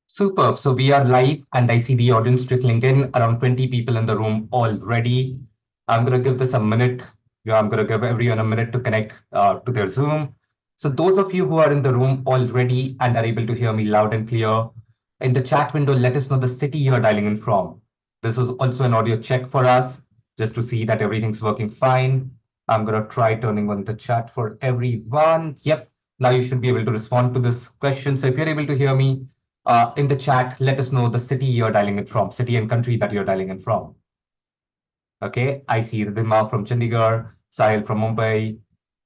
Superb. So we are live, and I see the audience trickling in, around 20 people in the room already. I'm going to give this a minute. I'm going to give everyone a minute to connect to their Zoom. So those of you who are in the room already and are able to hear me loud and clear, in the chat window, let us know the city you're dialing in from. This is also an audio check for us, just to see that everything's working fine. I'm going to try turning on the chat for everyone. Yep. Now you should be able to respond to this question. So if you're able to hear me, in the chat, let us know the city you're dialing in from, city and country that you're dialing in from. Okay, I see Ridhima from Chandigarh, Sahil from Mumbai,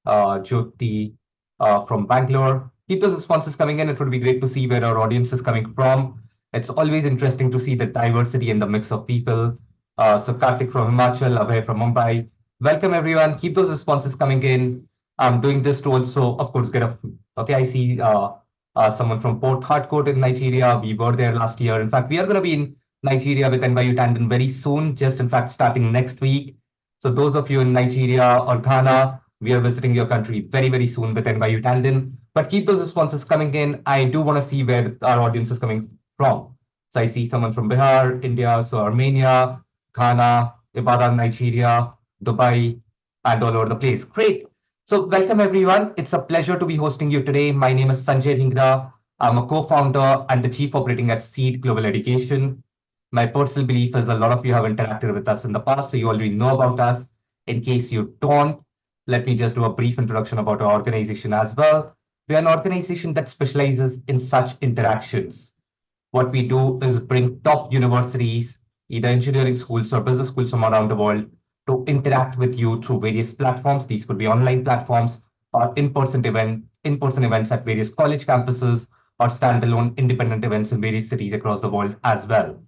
Jyoti from Bangalore. Keep those responses coming in. It would be great to see where our audience is coming from. It's always interesting to see the diversity and the mix of people. So Karthik from Himachal, Abhay from Mumbai. Welcome everyone. Keep those responses coming in. I'm doing this to also, of course, get a. Okay, I see someone from Port Harcourt in Nigeria. We were there last year. In fact, we are going to be in Nigeria with NYU-Tandon very soon, just in fact starting next week. So those of you in Nigeria or Ghana, we are visiting your country very, very soon with NYU-Tandon. But keep those responses coming in. I do want to see where our audience is coming from. So I see someone from Bihar, India, so Armenia, Ghana, Ibadan, Nigeria, Dubai, and all over the place. Great. So welcome everyone. It's a pleasure to be hosting you today. My name is Sanjay Dhingra. I'm a co-founder and the chief operating at Seed Global Education. My personal belief is a lot of you have interacted with us in the past, so you already know about us. In case you don't, let me just do a brief introduction about our organization as well. We are an organization that specializes in such interactions. What we do is bring top universities, either engineering schools or business schools from around the world, to interact with you through various platforms. These could be online platforms or in-person events at various college campuses or standalone independent events in various cities across the world as well.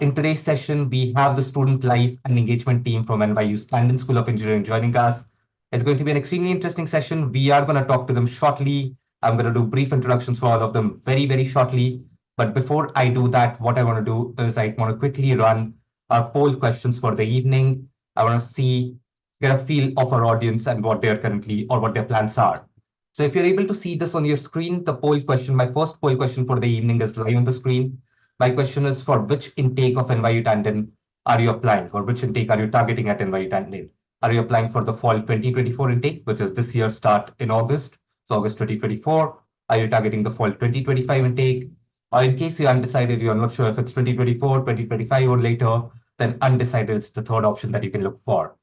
In today's session, we have the student life and engagement team from NYU-Tandon School of Engineering joining us. It's going to be an extremely interesting session. We are going to talk to them shortly. I'm going to do brief introductions for all of them very, very shortly. But before I do that, what I want to do is I want to quickly run our poll questions for the evening. I want to get a feel of our audience and what they're currently or what their plans are. So if you're able to see this on your screen, the poll question, my first poll question for the evening is live on the screen. My question is for which intake of NYU Tandon are you applying, or which intake are you targeting at NYU Tandon? Are you applying for the fall 2024 intake, which is this year start in August, so August 2024? Are you targeting the fall 2025 intake? Or in case you're undecided, you're not sure if it's 2024, 2025 or later, then undecided is the third option that you can look for.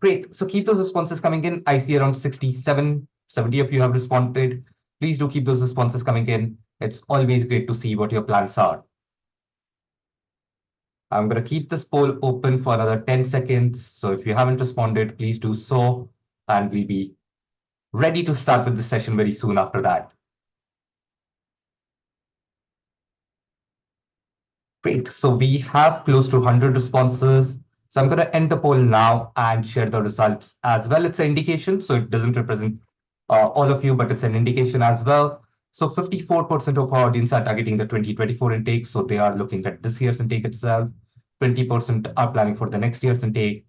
Great. So keep those responses coming in. I see around 67, 70 of you have responded. Please do keep those responses coming in. It's always great to see what your plans are. I'm going to keep this poll open for another 10 seconds. So if you haven't responded, please do so. And we'll be ready to start with the session very soon after that. Great. So we have close to 100 responses. So I'm going to end the poll now and share the results as well. It's an indication, so it doesn't represent all of you, but it's an indication as well. So 54% of our audience are targeting the 2024 intake. So they are looking at this year's intake itself. 20% are planning for the next year's intake.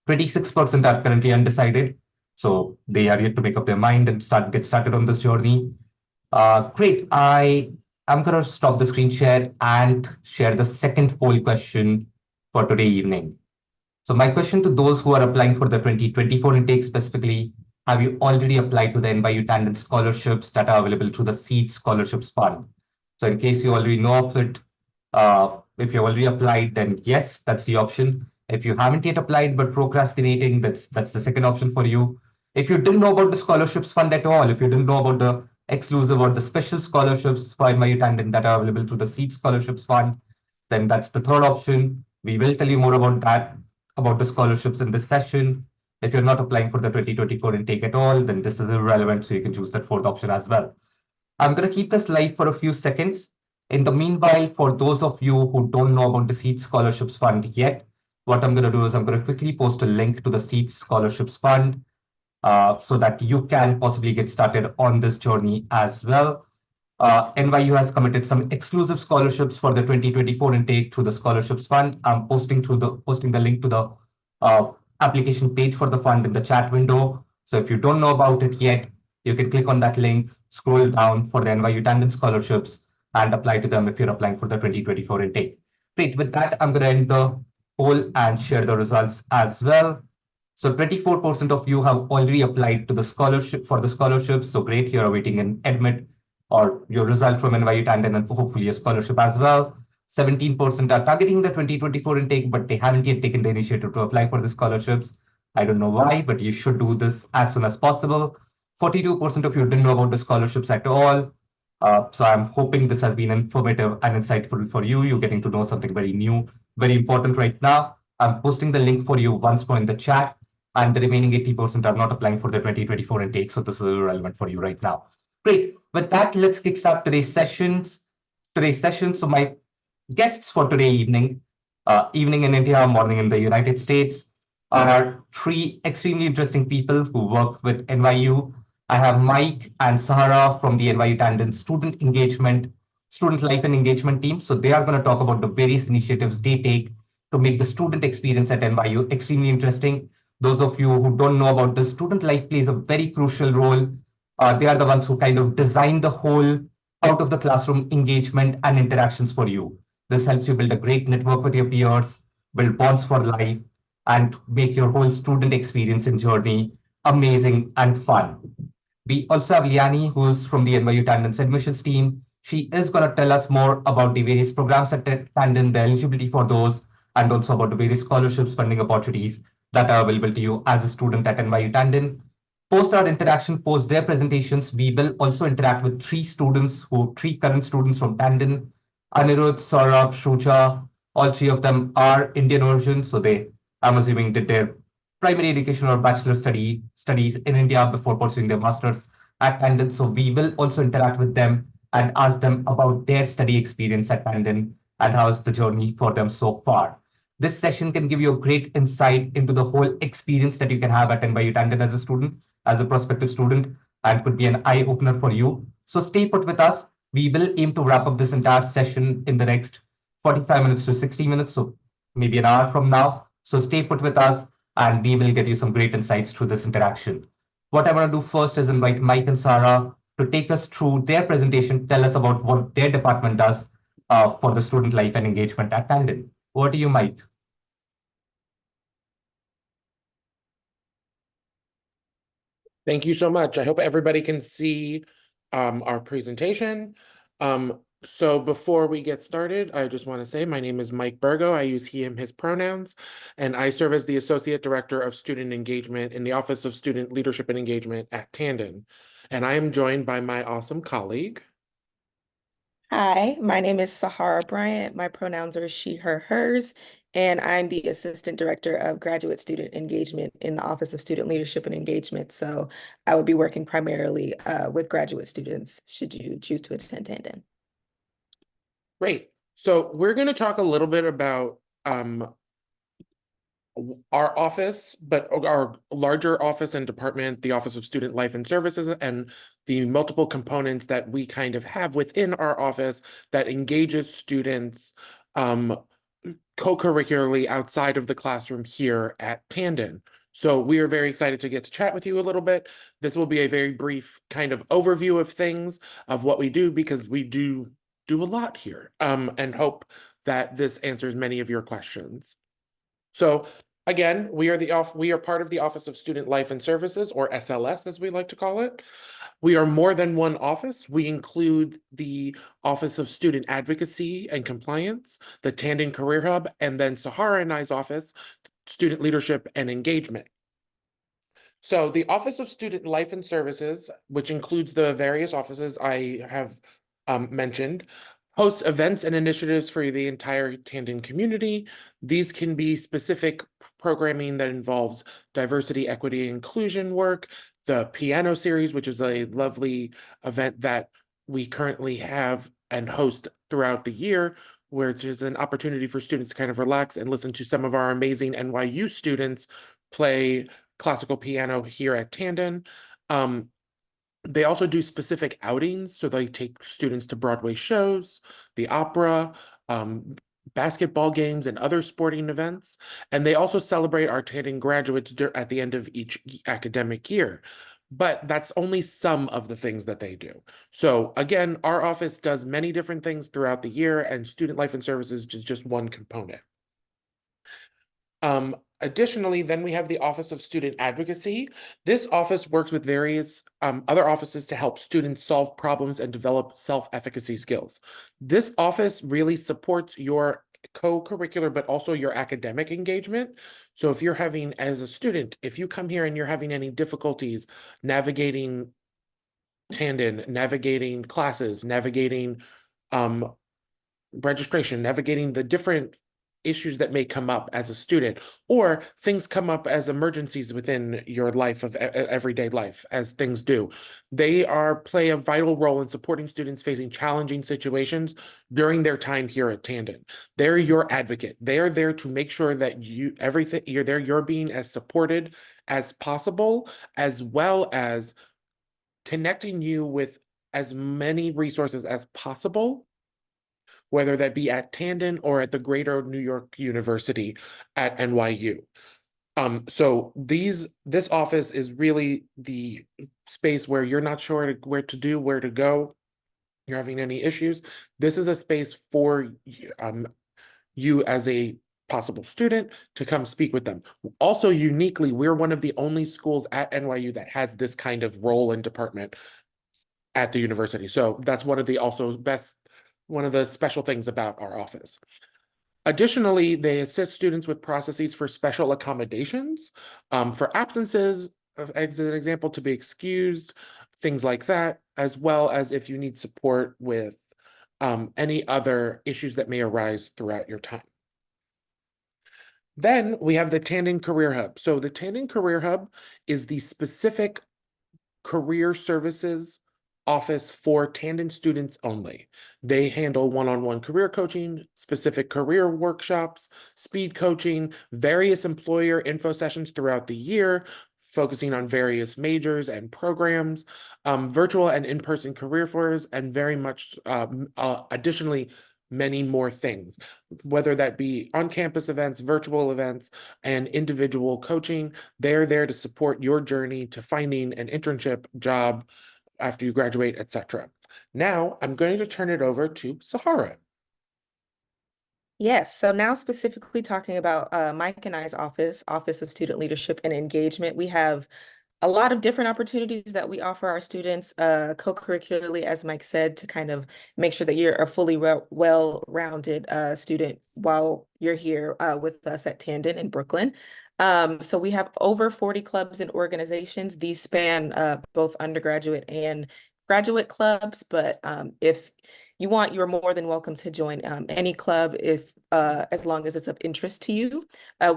26% are currently undecided. So they are yet to make up their mind and get started on this journey. Great. I'm going to stop the screen share and share the second poll question for today evening. So my question to those who are applying for the 2024 intake specifically, have you already applied to the NYU-Tandon scholarships that are available through the Seed Scholarships Fund? So in case you already know of it, if you already applied, then yes, that's the option. If you haven't yet applied but procrastinating, that's the second option for you. If you didn't know about the scholarships fund at all, if you didn't know about the exclusive or the special scholarships for NYU-Tandon that are available through the Seed Scholarships Fund, then that's the third option. We will tell you more about that, about the scholarships in this session. If you're not applying for the 2024 intake at all, then this is irrelevant, so you can choose that fourth option as well. I'm going to keep this live for a few seconds. In the meanwhile, for those of you who don't know about the Seed Scholarships Fund yet, what I'm going to do is I'm going to quickly post a link to the Seed Scholarships Fund so that you can possibly get started on this journey as well. NYU has committed some exclusive scholarships for the 2024 intake through the Scholarships Fund. I'm posting the link to the application page for the fund in the chat window. So if you don't know about it yet, you can click on that link, scroll down for the NYU Tandon scholarships, and apply to them if you're applying for the 2024 intake. Great. With that, I'm going to end the poll and share the results as well. So 24% of you have already applied to the scholarship for the scholarship. So great, you're awaiting an admit or your result from NYU-Tandon and hopefully a scholarship as well. 17% are targeting the 2024 intake, but they haven't yet taken the initiative to apply for the scholarships. I don't know why, but you should do this as soon as possible. 42% of you didn't know about the scholarships at all. So I'm hoping this has been informative and insightful for you. You're getting to know something very new, very important right now. I'm posting the link for you once more in the chat, and the remaining 80% are not applying for the 2024 intake. So this is irrelevant for you right now. Great. With that, let's kickstart today's sessions. So my guests for today evening in India, morning in the United States, are three extremely interesting people who work with NYU. I have Mike and Sahara from the NYU-Tandon student life and engagement team. So they are going to talk about the various initiatives they take to make the student experience at NYU extremely interesting. Those of you who don't know about this, student life plays a very crucial role. They are the ones who kind of design the whole out of the classroom engagement and interactions for you. This helps you build a great network with your peers, build bonds for life, and make your whole student experience and journey amazing and fun. We also have Liani, who's from the NYU Tandon's admissions team. She is going to tell us more about the various programs at Tandon, the eligibility for those, and also about the various scholarships, funding opportunities that are available to you as a student at NYU Tandon. Post our interaction, post their presentations, we will also interact with three current students from Tandon. Anirudh, Saurabh, Shuja, all three of them are Indian origin, so I'm assuming, did their primary education or bachelor studies in India before pursuing their masters at Tandon. So we will also interact with them and ask them about their study experience at Tandon and how's the journey for them so far. This session can give you a great insight into the whole experience that you can have at NYU Tandon as a student, as a prospective student, and could be an eye opener for you. So stay put with us. We will aim to wrap up this entire session in the next 45 minutes to 60 minutes, so maybe an hour from now. So stay put with us and we will get you some great insights through this interaction. What I want to do first is invite Mike and Sarah to take us through their presentation, tell us about what their department does for the student life and engagement at Tandon. Over to you, Mike. Thank you so much. I hope everybody can see our presentation. So before we get started, I just want to say my name is Mike Burgo. I use he, him, his pronouns, and I serve as the Associate Director of Student Engagement in the Office of Student Leadership and Engagement at Tandon. And I am joined by my awesome colleague. Hi, my name is Sahara Bryant. My pronouns are she, her, hers, and I'm the Assistant Director of Graduate Student Engagement in the Office of Student Leadership and Engagement. So I will be working primarily with graduate students should you choose to attend Tandon. Great. So we're going to talk a little bit about our office, but our larger office and department, the Office of Student Life and Services, and the multiple components that we kind of have within our office that engages students co-curricularly outside of the classroom here at Tandon. So we are very excited to get to chat with you a little bit. This will be a very brief kind of overview of things, of what we do, because we do a lot here, and hope that this answers many of your questions. So again, we are part of the Office of Student Life and Services, or SLS as we like to call it. We are more than one office. We include the Office of Student Advocacy and Compliance, the Tandon Career Hub, and then Sahara and I's office, Student Leadership and Engagement. So the Office of Student Life and Services, which includes the various offices I have mentioned, hosts events and initiatives for the entire Tandon community. These can be specific programming that involves diversity, equity, inclusion work, the piano series, which is a lovely event that we currently have and host throughout the year, which is an opportunity for students to kind of relax and listen to some of our amazing NYU students play classical piano here at Tandon. They also do specific outings, so they take students to Broadway shows, the opera, basketball games, and other sporting events. And they also celebrate our Tandon graduates at the end of each academic year. but that's only some of the things that they do. So again, our office does many different things throughout the year, and student life and services is just one component. Additionally, then we have the Office of Student Advocacy. This office works with various other offices to help students solve problems and develop self-efficacy skills. This office really supports your co-curricular, but also your academic engagement. So if you're having, as a student, if you come here and you're having any difficulties navigating Tandon, navigating classes, navigating registration, navigating the different issues that may come up as a student, or things come up as emergencies within your life of everyday life, as things do. They play a vital role in supporting students facing challenging situations during their time here at Tandon. They're your advocate. They're there to make sure that you're being as supported as possible, as well as connecting you with as many resources as possible, whether that be at Tandon or at the Greater New York University at NYU. So this office is really the space where you're not sure where to go, you're having any issues. This is a space for you as a possible student to come speak with them. Also, uniquely, we're one of the only schools at NYU that has this kind of role and department at the university. So that's one of the special things about our office. Additionally, they assist students with processes for special accommodations, for absences, as an example, to be excused, things like that, as well as if you need support with any other issues that may arise throughout your time. Then we have the Tandon Career Hub. So the Tandon Career Hub is the specific career services office for Tandon students only. They handle one-on-one career coaching, specific career workshops, speed coaching, various employer info sessions throughout the year, focusing on various majors and programs, virtual and in-person career fairs, and very much additionally, many more things, whether that be on-campus events, virtual events, and individual coaching. They're there to support your journey to finding an internship, job after you graduate, etc. Now, I'm going to turn it over to Sahara. Yes, so now specifically talking about Mike and I's Office of Student Leadership and Engagement, we have a lot of different opportunities that we offer our students co-curricularly, as Mike said, to kind of make sure that you're a fully well-rounded student while you're here with us at Tandon in Brooklyn. So we have over 40 clubs and organizations. These span both undergraduate and graduate clubs, but if you want, you're more than welcome to join any club if as long as it's of interest to you.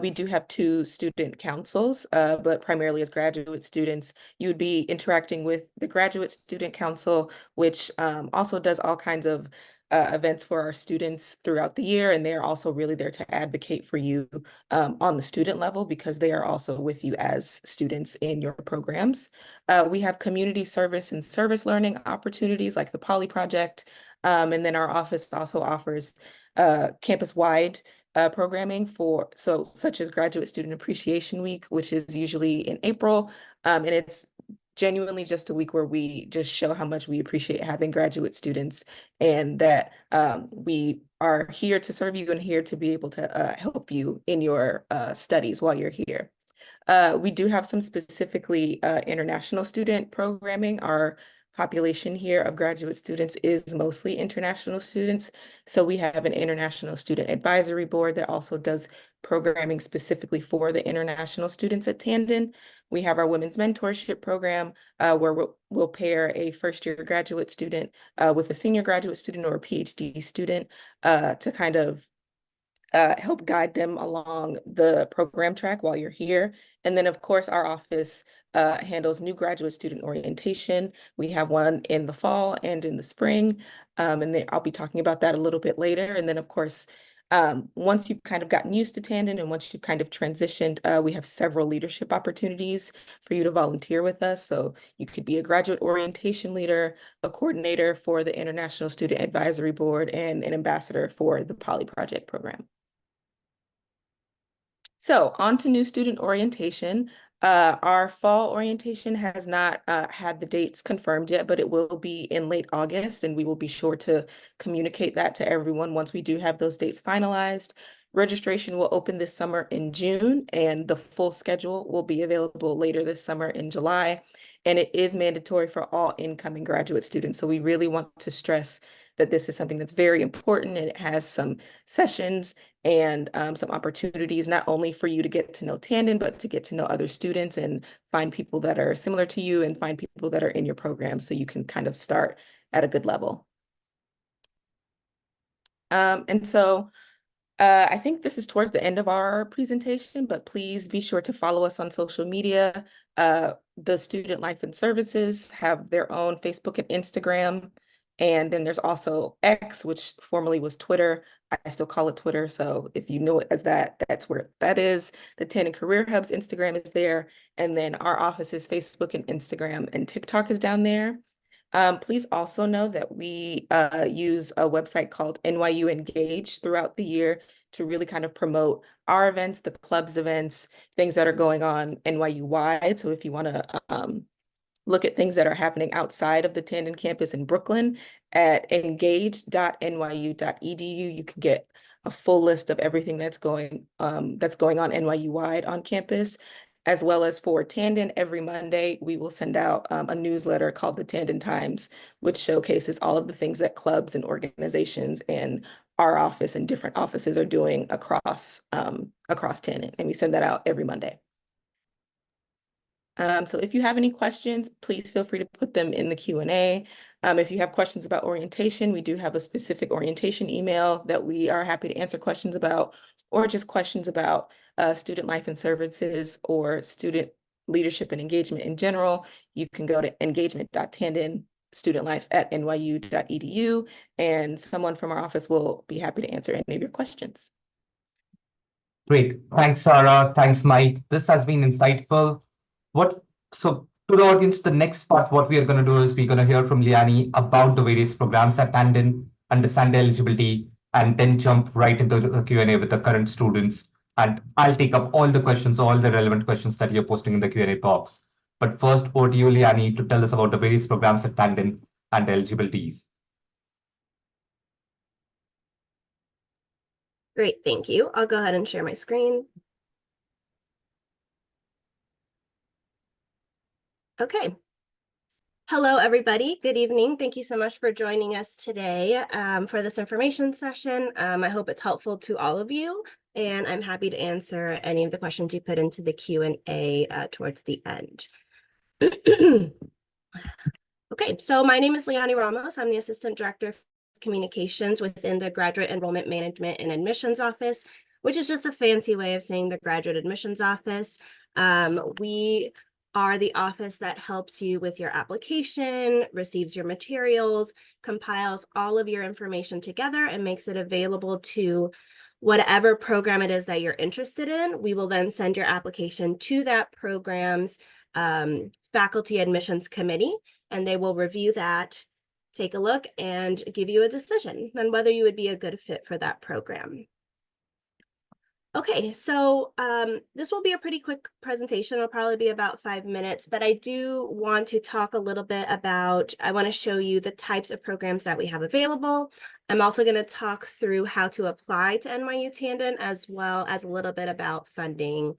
We do have 2 student councils, but primarily as graduate students, you would be interacting with the Graduate Student Council, which also does all kinds of events for our students throughout the year. And they're also really there to advocate for you on the student level because they are also with you as students in your programs. We have community service and service learning opportunities like the Poly Project. And then our office also offers campus-wide programming such as Graduate Student Appreciation Week, which is usually in April. And it's genuinely just a week where we just show how much we appreciate having graduate students and that we are here to serve you and here to be able to help you in your studies while you're here. We do have some specifically international student programming. Our population here of graduate students is mostly international students. So we have an international student advisory board that also does programming specifically for the international students at Tandon. We have our women's mentorship program where we'll pair a first-year graduate student with a senior graduate student or a PhD student to kind of help guide them along the program track while you're here. And then, of course, our office handles new graduate student orientation. We have one in the fall and in the spring, and then I'll be talking about that a little bit later. And then, of course, once you've kind of gotten used to Tandon and once you've kind of transitioned, we have several leadership opportunities for you to volunteer with us. So you could be a graduate orientation leader, a coordinator for the International Student Advisory Board, and an ambassador for the Poly Project program. So on to new student orientation. Our fall orientation has not had the dates confirmed yet, but it will be in late August, and we will be sure to communicate that to everyone once we do have those dates finalized. Registration will open this summer in June, and the full schedule will be available later this summer in July. And it is mandatory for all incoming graduate students. So we really want to stress that this is something that's very important, and it has some sessions and some opportunities, not only for you to get to know Tandon, but to get to know other students and find people that are similar to you and find people that are in your program so you can kind of start at a good level. And so I think this is towards the end of our presentation, but please be sure to follow us on social media. The Student Life and Services have their own Facebook and Instagram. And then there's also X, which formerly was Twitter. I still call it Twitter. So if you know it as that, that's where that is. The Tandon Career Hub's Instagram is there. And then our office's Facebook and Instagram and TikTok is down there. Please also know that we use a website called NYU Engage throughout the year to really kind of promote our events, the club's events, things that are going on NYU-wide. So if you want to look at things that are happening outside of the Tandon campus in Brooklyn at engage.nyu.edu, you can get a full list of everything that's going on NYU-wide on campus. As well as for Tandon, every Monday, we will send out a newsletter called the Tandon Times, which showcases all of the things that clubs and organizations and our office and different offices are doing across Tandon. And we send that out every Monday. So if you have any questions, please feel free to put them in the Q&A. If you have questions about orientation, we do have a specific orientation email that we are happy to answer questions about, or just questions about student life and services or student leadership and engagement in general. You can go to engagement.tandon studentlife@nyu.edu, and someone from our office will be happy to answer any of your questions. Great. Thanks, Sarah. Thanks, Mike. This has been insightful. So to the audience, the next part, what we are going to do is we're going to hear from Liani about the various programs at Tandon, understand the eligibility, and then jump right into the Q&A with the current students. And I'll take up all the questions, all the relevant questions that you're posting in the Q&A box. But first, over to you, Liani, to tell us about the various programs at Tandon and the eligibilities. Great, thank you. I'll go ahead and share my screen. Okay. Hello, everybody. Good evening. Thank you so much for joining us today for this information session. I hope it's helpful to all of you, and I'm happy to answer any of the questions you put into the Q&A towards the end. Okay, so my name is Liani Ramos. I'm the Assistant Director of Communications within the Graduate Enrollment Management and Admissions Office, which is just a fancy way of saying the Graduate Admissions Office. We are the office that helps you with your application, receives your materials, compiles all of your information together, and makes it available to whatever program it is that you're interested in. We will then send your application to that program's faculty admissions committee, and they will review that, take a look, and give you a decision on whether you would be a good fit for that program. Okay, so this will be a pretty quick presentation. It'll probably be about 5 minutes, but I do want to talk a little bit about, I want to show you the types of programs that we have available. I'm also going to talk through how to apply to NYU-Tandon, as well as a little bit about funding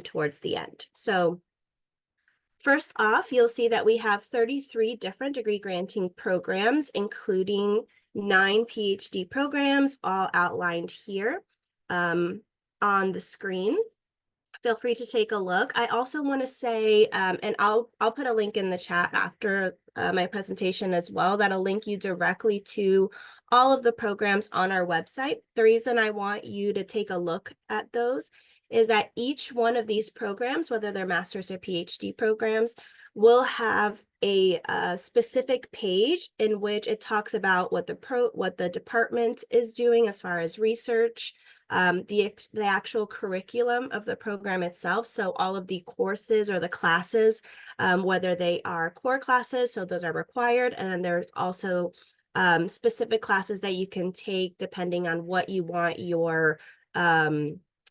towards the end. So first off, you'll see that we have 33 different degree granting programs, including 9 PhD programs, all outlined here on the screen. Feel free to take a look. I also want to say, and I'll put a link in the chat after my presentation as well, that'll link you directly to all of the programs on our website. The reason I want you to take a look at those is that each one of these programs, whether they're master's or PhD programs, will have a specific page in which it talks about what the department is doing as far as research, the actual curriculum of the program itself. So all of the courses or the classes, whether they are core classes, so those are required, and then there's also specific classes that you can take depending on what you want your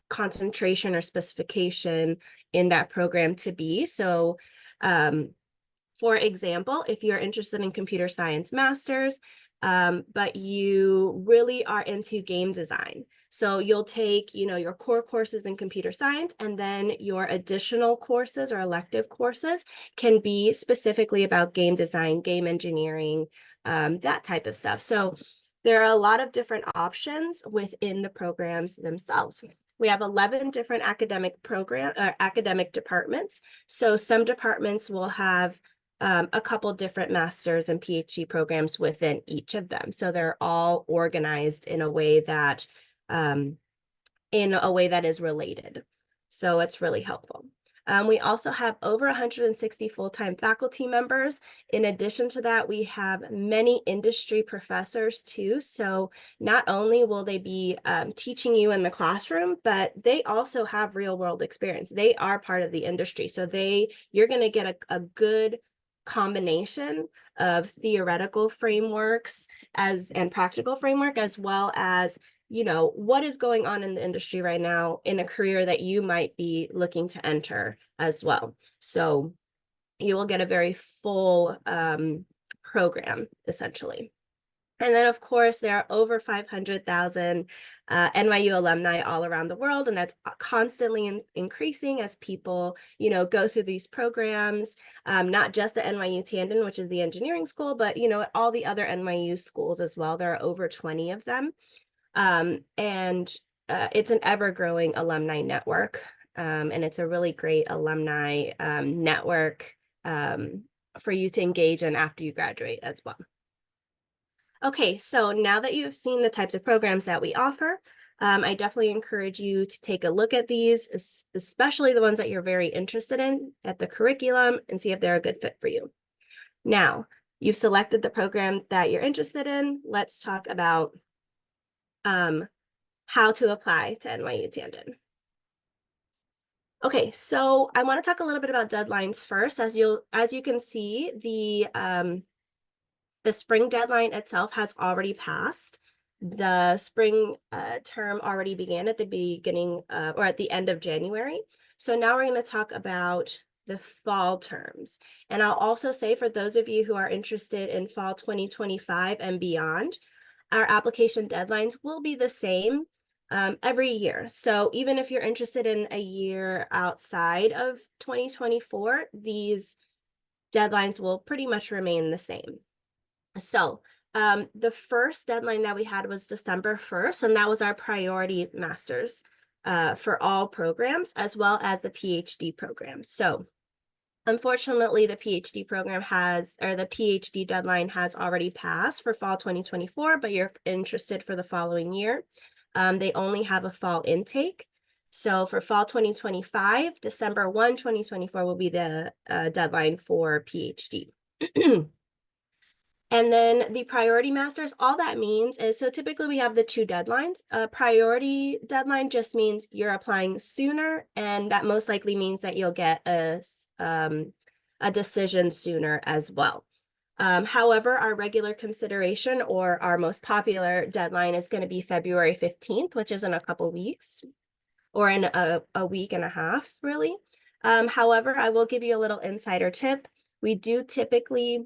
concentration or specification in that program to be. So for example, if you're interested in computer science masters, but you really are into game design, so you'll take, your core courses in computer science, and then your additional courses or elective courses can be specifically about game design, game engineering, that type of stuff. So there are a lot of different options within the programs themselves. We have 11 different academic departments. So some departments will have a couple different master's and PhD programs within each of them. So they're all organized in a way that is related. So it's really helpful. We also have over 160 full-time faculty members. In addition to that, we have many industry professors too. So not only will they be teaching you in the classroom, but they also have real-world experience. They are part of the industry. So you're going to get a good combination of theoretical frameworks and practical framework, as well as what is going on in the industry right now in a career that you might be looking to enter as well. So you will get a very full program, essentially. And then, of course, there are over 500,000 NYU alumni all around the world, and that's constantly increasing as people, go through these programs, not just the NYU-Tandon, which is the engineering school, but, all the other NYU schools as well. There are over 20 of them. And it's an ever-growing alumni network, and it's a really great alumni network for you to engage in after you graduate as well. Okay, so now that you've seen the types of programs that we offer, I definitely encourage you to take a look at these, especially the ones that you're very interested in, at the curriculum, and see if they're a good fit for you. Now, you've selected the program that you're interested in. Let's talk about how to apply to NYU-Tandon. Okay, so I want to talk a little bit about deadlines first. As you can see, the spring deadline itself has already passed. The spring term already began at the beginning or at the end of January. So now we're going to talk about the fall terms. And I'll also say, for those of you who are interested in fall 2025 and beyond, our application deadlines will be the same every year. So even if you're interested in a year outside of 2024, these deadlines will pretty much remain the same. So the first deadline that we had was December 1st, and that was our priority masters for all programs, as well as the PhD program. So unfortunately, the PhD the PhD deadline has already passed for fall 2024, but you're interested for the following year. They only have a fall intake. So for fall 2025, December 1, 2024 will be the deadline for PhD. And then the priority masters, all that means is, so typically we have the two deadlines. A priority deadline just means you're applying sooner, and that most likely means that you'll get a decision sooner as well. However, our regular consideration, or our most popular deadline, is going to be February 15th, which is in a couple weeks, or in a week and a half, really. However, I will give you a little insider tip. We do typically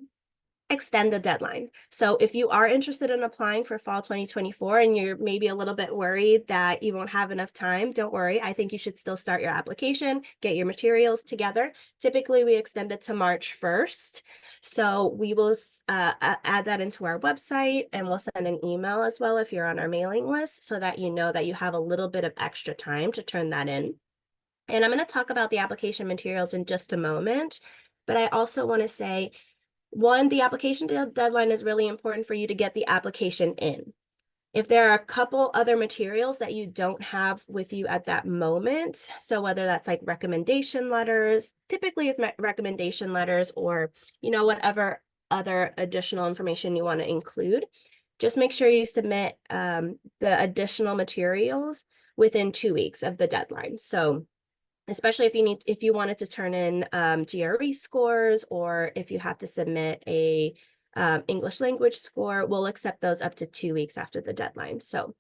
extend the deadline. So if you are interested in applying for fall 2024 and you're maybe a little bit worried that you won't have enough time, don't worry. I think you should still start your application, get your materials together. Typically, we extend it to March 1st. So we will add that into our website, and we'll send an email as well if you're on our mailing list, so that you know that you have a little bit of extra time to turn that in. And I'm going to talk about the application materials in just a moment, but I also want to say, one, the application deadline is really important for you to get the application in. If there are a couple other materials that you don't have with you at that moment, so whether that's like recommendation letters, typically it's recommendation letters, or, whatever other additional information you want to include, just make sure you submit the additional materials within 2 weeks of the deadline. So especially if you wanted to turn in GRE scores, or if you have to submit a English language score, we'll accept those up to 2 weeks after the deadline. So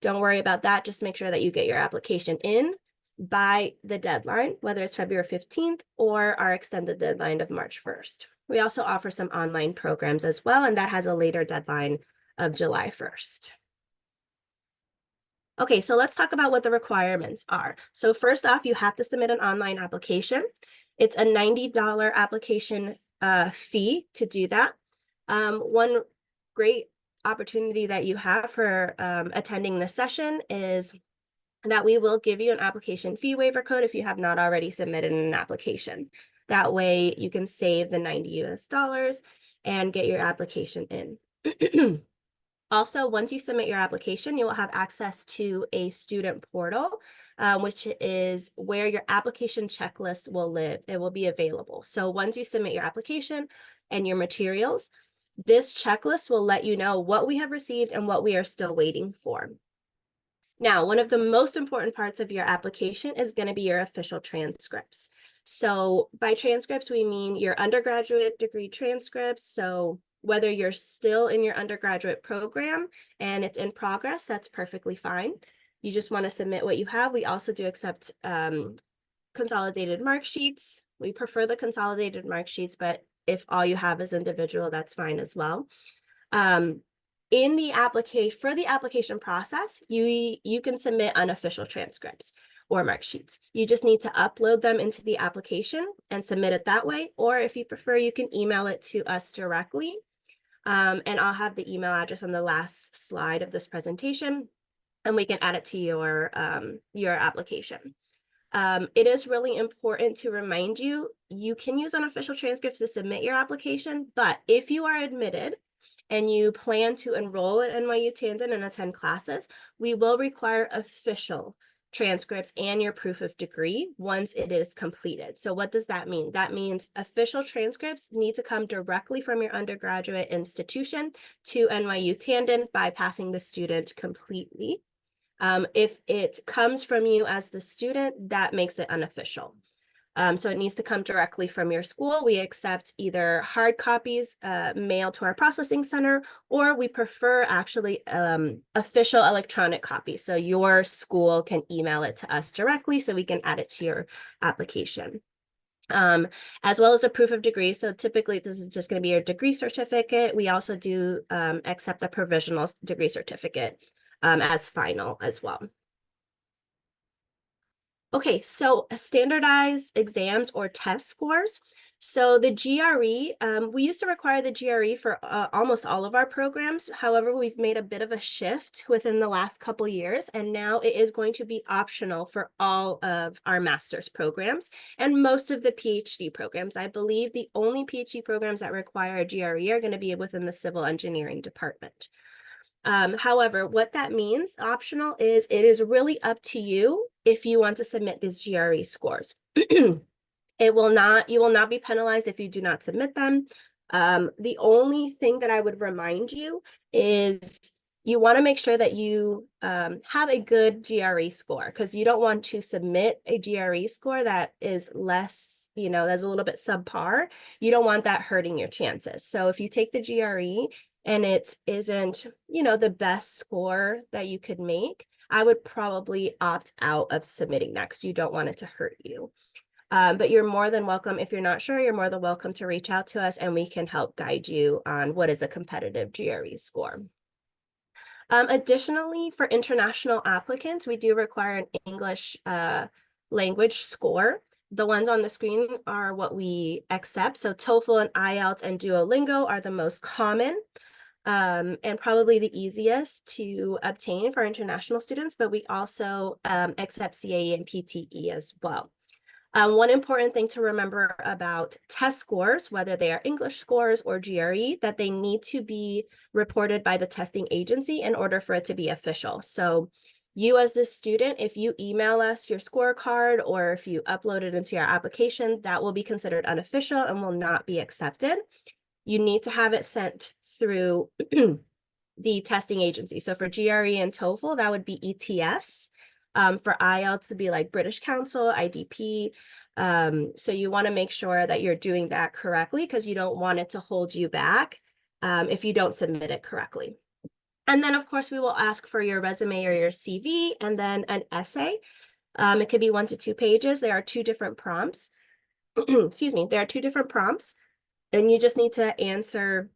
don't worry about that. Just make sure that you get your application in. by the deadline, whether it's February 15th or our extended deadline of March 1st. We also offer some online programs as well, and that has a later deadline of July 1st. Okay, so let's talk about what the requirements are. So first off, you have to submit an online application. It's a $90 application fee to do that. One great opportunity that you have for attending this session is that we will give you an application fee waiver code if you have not already submitted an application. That way you can save the $90 US and get your application in. Also, once you submit your application, you will have access to a student portal, which is where your application checklist will live. It will be available. So once you submit your application and your materials, this checklist will let you know what we have received and what we are still waiting for. Now, one of the most important parts of your application is going to be your official transcripts. So by transcripts, we mean your undergraduate degree transcripts. So whether you're still in your undergraduate program and it's in progress, that's perfectly fine. You just want to submit what you have. We also do accept consolidated mark sheets. We prefer the consolidated mark sheets, but if all you have is individual, that's fine as well. In the application, for the application process, you can submit unofficial transcripts or mark sheets. You just need to upload them into the application and submit it that way. Or if you prefer, you can email it to us directly. And I'll have the email address on the last slide of this presentation, and we can add it to your application. It is really important to remind you, you can use unofficial transcripts to submit your application, but if you are admitted and you plan to enroll at NYU-Tandon and attend classes, we will require official transcripts and your proof of degree once it is completed. So what does that mean? That means official transcripts need to come directly from your undergraduate institution to NYU-Tandon, bypassing the student completely. If it comes from you as the student, that makes it unofficial. So it needs to come directly from your school. We accept either hard copies mailed to our processing center, or we prefer actually official electronic copies. So your school can email it to us directly so we can add it to your application. As well as a proof of degree. So typically this is just going to be your degree certificate. We also do accept the provisional degree certificate as final as well. Okay, so standardized exams or test scores. So the GRE, we used to require the GRE for almost all of our programs. However, we've made a bit of a shift within the last couple years, and now it is going to be optional for all of our master's programs and most of the PhD programs. I believe the only PhD programs that require a GRE are going to be within the civil engineering department. However, what that means, optional, is it is really up to you if you want to submit these GRE scores. You will not be penalized if you do not submit them. The only thing that I would remind you is you want to make sure that you have a good GRE score, because you don't want to submit a GRE score that is less, that's a little bit subpar. You don't want that hurting your chances. So if you take the GRE and it isn't, the best score that you could make, I would probably opt out of submitting that because you don't want it to hurt you. But you're more than welcome. If you're not sure, you're more than welcome to reach out to us and we can help guide you on what is a competitive GRE score. Additionally, for international applicants, we do require an English language score. The ones on the screen are what we accept. So TOEFL and IELTS and Duolingo are the most common and probably the easiest to obtain for international students, but we also accept CAE and PTE as well. One important thing to remember about test scores, whether they are English scores or GRE, that they need to be reported by the testing agency in order for it to be official. So you as the student, if you email us your scorecard or if you upload it into your application, that will be considered unofficial and will not be accepted. You need to have it sent through the testing agency. So for GRE and TOEFL, that would be ETS. For IELTS, to be like British Council, IDP. So you want to make sure that you're doing that correctly because you don't want it to hold you back if you don't submit it correctly. And then, of course, we will ask for your resume or your CV and then an essay. It could be 1 to 2 pages. There are 2 different prompts. Excuse me. There are 2 different prompts, and you just need to answer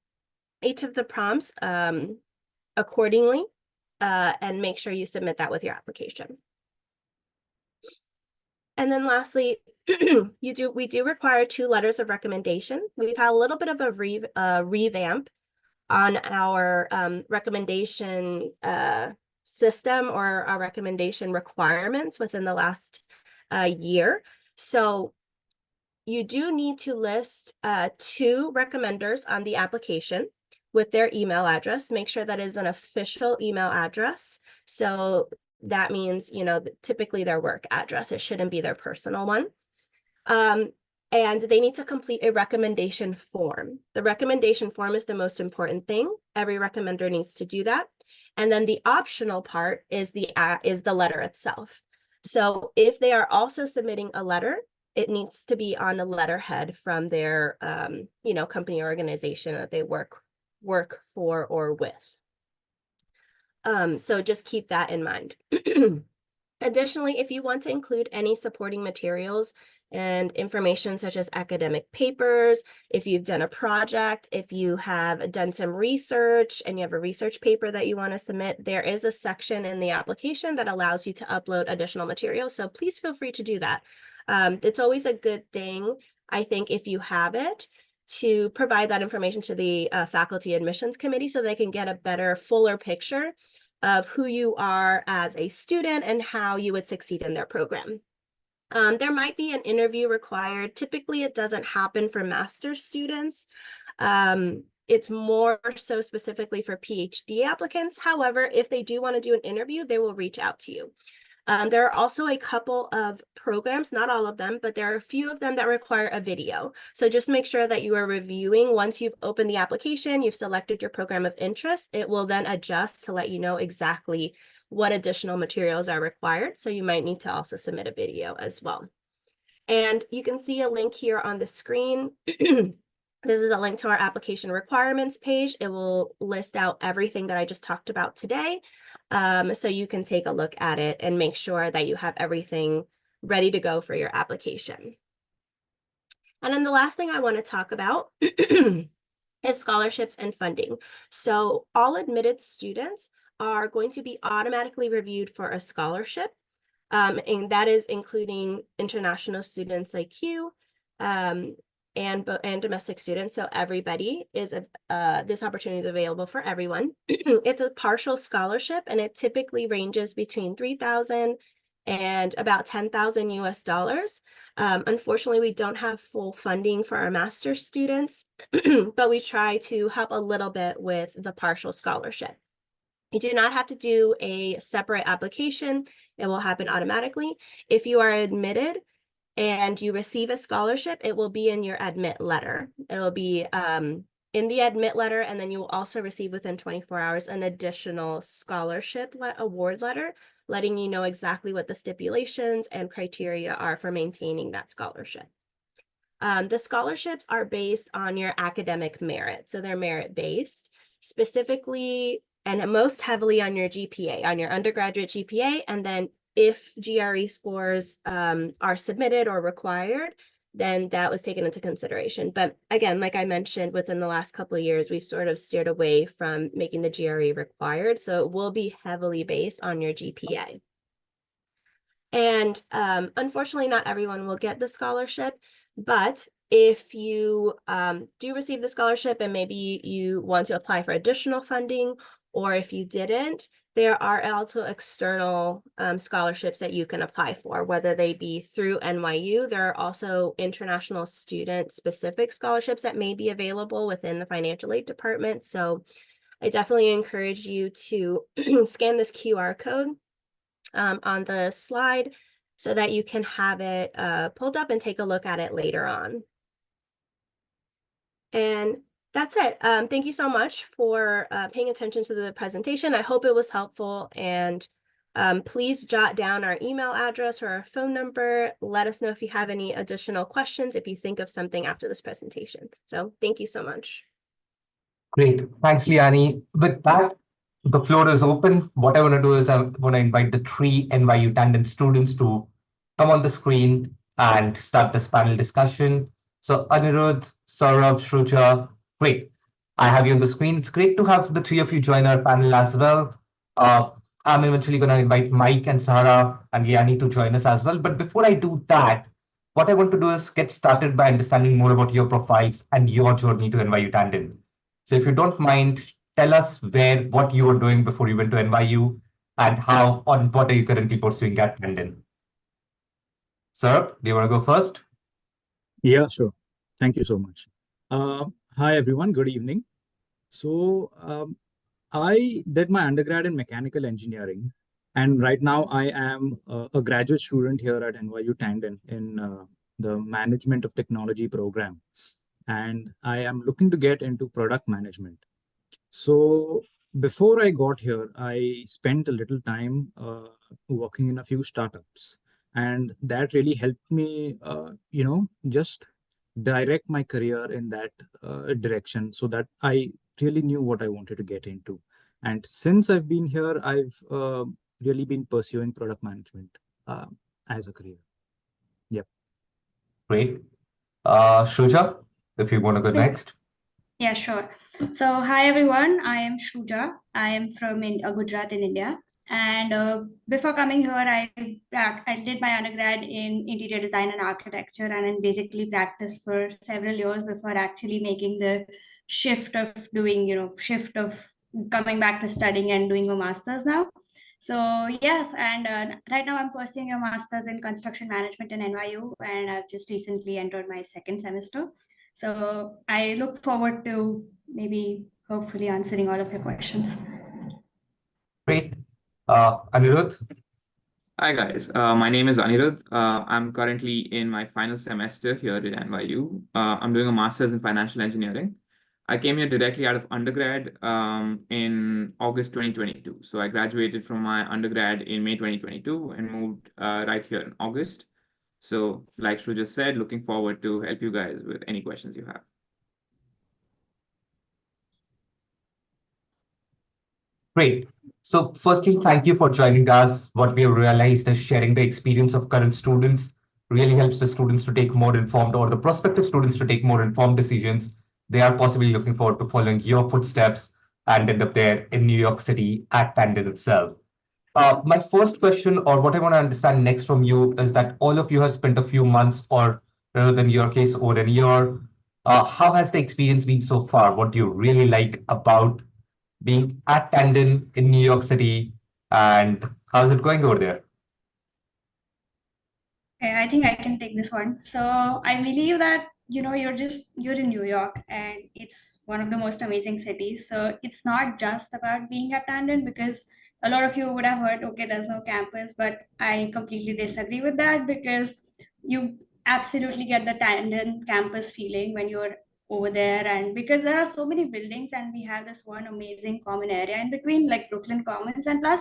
each of the prompts accordingly, and make sure you submit that with your application. And then lastly, we do require 2 letters of recommendation. We've had a little bit of a revamp on our recommendation system, or our recommendation requirements within the last year. So you do need to list 2 recommenders on the application with their email address. Make sure that is an official email address. So that means, you know, typically their work address. It shouldn't be their personal one. And they need to complete a recommendation form. The recommendation form is the most important thing. Every recommender needs to do that. And then the optional part is the letter itself. So if they are also submitting a letter, it needs to be on a letterhead from their you know, company or organization that they work for or with. So just keep that in mind. Additionally, if you want to include any supporting materials and information such as academic papers, if you've done a project, if you have done some research and you have a research paper that you want to submit, there is a section in the application that allows you to upload additional materials. So please feel free to do that. It's always a good thing, I think, if you have it, to provide that information to the faculty admissions committee so they can get a better, fuller picture of who you are as a student and how you would succeed in their program. There might be an interview required. Typically, it doesn't happen for master's students. It's more so specifically for PhD applicants. However, if they do want to do an interview, they will reach out to you. There are also a couple of programs, not all of them, but there are a few of them that require a video. So just make sure that you are reviewing. Once you've opened the application, you've selected your program of interest, it will then adjust to let you know exactly what additional materials are required. So you might need to also submit a video as well. And you can see a link here on the screen. This is a link to our application requirements page. It will list out everything that I just talked about today. So you can take a look at it and make sure that you have everything ready to go for your application. And then the last thing I want to talk about is scholarships and funding. So all admitted students are going to be automatically reviewed for a scholarship. And that is including international students like you, and domestic students. So everybody is this opportunity is available for everyone. It's a partial scholarship, and it typically ranges between $3,000 and about $10,000 US. Unfortunately, we don't have full funding for our master's students, but we try to help a little bit with the partial scholarship. You do not have to do a separate application. It will happen automatically. If you are admitted and you receive a scholarship, it will be in your admit letter. It will be in the admit letter, and then you will also receive within 24 hours an additional scholarship award letter, letting you know exactly what the stipulations and criteria are for maintaining that scholarship. The scholarships are based on your academic merit. So they're merit-based, specifically and most heavily on your GPA, on your undergraduate GPA, and then if GRE scores are submitted or required, then that was taken into consideration. But again, like I mentioned, within the last couple of years, we've sort of steered away from making the GRE required. So it will be heavily based on your GPA. And unfortunately, not everyone will get the scholarship, but if you do receive the scholarship and maybe you want to apply for additional funding, or if you didn't, there are also external scholarships that you can apply for, whether they be through NYU. There are also international student-specific scholarships that may be available within the financial aid department. So I definitely encourage you to scan this QR code on the slide so that you can have it pulled up and take a look at it later on. And that's it. Thank you so much for paying attention to the presentation. I hope it was helpful, and please jot down our email address or our phone number. Let us know if you have any additional questions, if you think of something after this presentation. So thank you so much. Great. Thanks, Liani. With that, the floor is open. What I want to do is I want to invite the 3 NYU-Tandon students to come on the screen and start this panel discussion. So Anirudh, Saurabh, Shruja, great. I have you on the screen. It's great to have the three of you join our panel as well. Uh, I'm eventually going to invite Mike and Sarah and Yanni to join us as well. But before I do that, what I want to do is get started by understanding more about your profiles and your journey to NYU-Tandon. So if you don't mind, tell us what you were doing before you went to NYU and what are you currently pursuing at Tandon. Sir, do you want to go first? Yeah, sure. Thank you so much. Hi, everyone. Good evening. So, I did my undergrad in mechanical engineering, and right now I am a graduate student here at NYU-Tandon in the Management of Technology program, and I am looking to get into product management. So, before I got here, I spent a little time working in a few startups, and that really helped me, just direct my career in that direction so that I really knew what I wanted to get into. And since I've been here, I've really been pursuing product management as a career. Yep. Great. Shruja, if you want to go Yeah. next. Yeah, sure. So, hi everyone. I am Shruja. I am from Gujarat in India. And before coming here, I did my undergrad in interior design and architecture, and then basically practiced for several years before actually making the shift of coming back to studying and doing a master's now. So yes, and right now I'm pursuing a master's in construction management in NYU, and I've just recently entered my second semester. So I look forward to maybe hopefully answering all of your questions. Great. Anirudh, Hi guys, my name is Anirudh. I'm currently in my final semester here at NYU. I'm doing a master's in financial engineering. I came here directly out of undergrad in August 2022. So I graduated from my undergrad in May 2022 and moved right here in August. So like Shru just said, looking forward to help you guys with any questions you have. great. So firstly, thank you for joining us. What we have realized is sharing the experience of current students really helps the students to take more informed or the prospective students to take more informed decisions. They are possibly looking forward to following your footsteps and end up there in New York City at Tandon itself. My first question, or what I want to understand next from you, is that all of you have spent a few months, or rather than your case, over a year. How has the experience been so far? What do you really like about being at Tandon in New York City, and how's it going over there? Okay, I think I can take this one. So I believe that you're in New York, and it's one of the most amazing cities. So it's not just about being at Tandon, because a lot of you would have heard, okay, there's no campus, but I completely disagree with that, because you absolutely get the Tandon campus feeling when you're over there, and because there are so many buildings and we have this one amazing common area in between, like Brooklyn Commons, and plus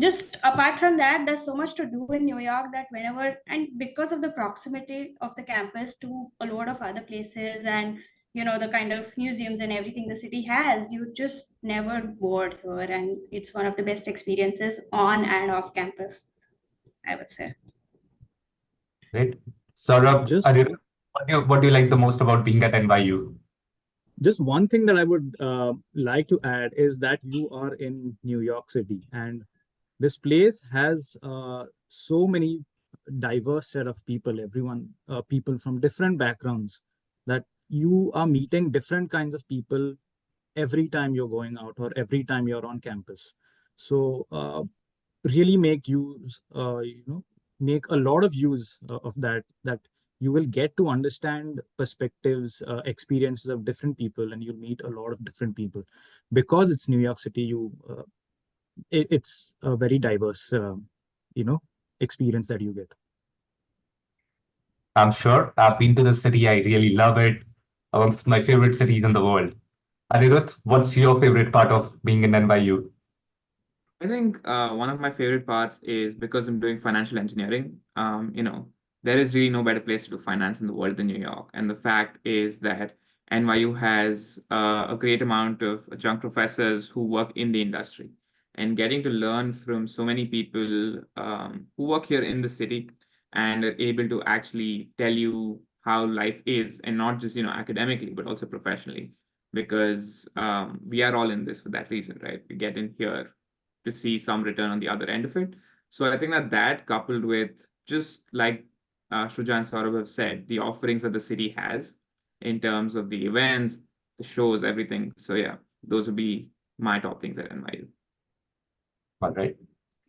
just apart from that, there's so much to do in New York that whenever, and because of the proximity of the campus to a lot of other places, and the kind of museums and everything the city has, you just never bored here, and it's one of the best experiences on and off campus, I would say. Great. Saurabh, Just Anirudh, what do you like the most about being at NYU? just one thing that I would like to add is that you are in New York City, and this place has so many diverse set of people, people from different backgrounds, that you are meeting different kinds of people every time you're going out or every time you're on campus. So really make a lot of use of that you will get to understand perspectives, experiences of different people, and you'll meet a lot of different people. Because it's New York City, it's a very diverse experience that you get. I'm sure. I've been to the city. I really love it. Amongst my favorite cities in the world. Anirudh, what's your favorite part of being in NYU? I think one of my favorite parts is because I'm doing financial engineering. There is really no better place to do finance in the world than New York. And the fact is that NYU has a great amount of adjunct professors who work in the industry. And getting to learn from so many people who work here in the city and are able to actually tell you how life is, and not just, academically, but also professionally, because we are all in this for that reason, right? We get in here to see some return on the other end of it. So I think that coupled with, just like Shruja and Saurabh have said, the offerings that the city has in terms of the events, the shows, everything. So yeah, those would be my top things at NYU. All right.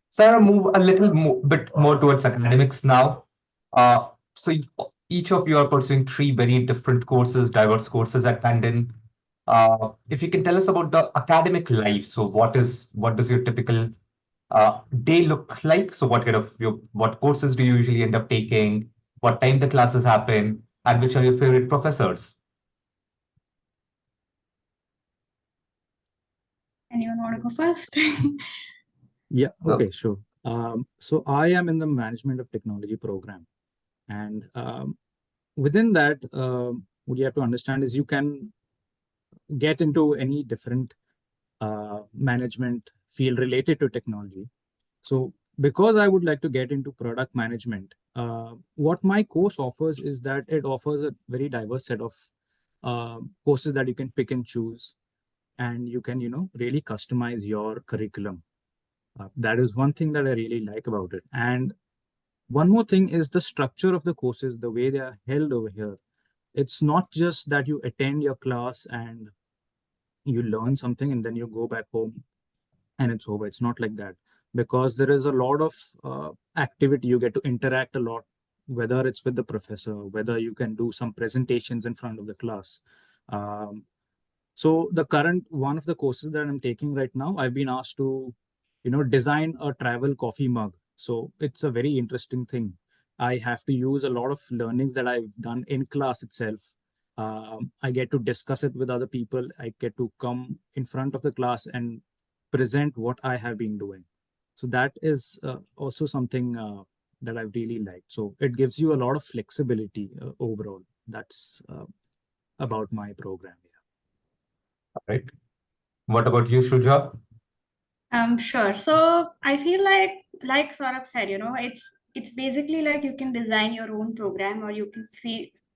So I want to move a little bit more towards academics now. So each of you are pursuing three very different courses, diverse courses at Tandon. If you can tell us about the academic life, so what does your typical day look like? So what courses do you usually end up taking? What time the classes happen, and which are your favorite professors? Anyone want to go first? Yeah, So- okay, sure. So I am in the management of technology program, and within that, what you have to understand is you can get into any different management field related to technology. So because I would like to get into product management, what my course offers is that it offers a very diverse set of courses that you can pick and choose, and you can, really customize your curriculum. That is one thing that I really like about it. And one more thing is the structure of the courses, the way they are held over here. It's not just that you attend your class and you learn something and then you go back home and it's over. It's not like that, because there is a lot of activity. You get to interact a lot, whether it's with the professor, whether you can do some presentations in front of the class. So the current one of the courses that I'm taking right now, I've been asked to, design a travel coffee mug. So it's a very interesting thing. I have to use a lot of learnings that I've done in class itself. I get to discuss it with other people. I get to come in front of the class and present what I have been doing. So that is also something that I really liked. So it gives you a lot of flexibility overall. That's about my program. All right. What about you, Shuja? Sure. So I feel like Saurabh said, it's basically like you can design your own program, or you can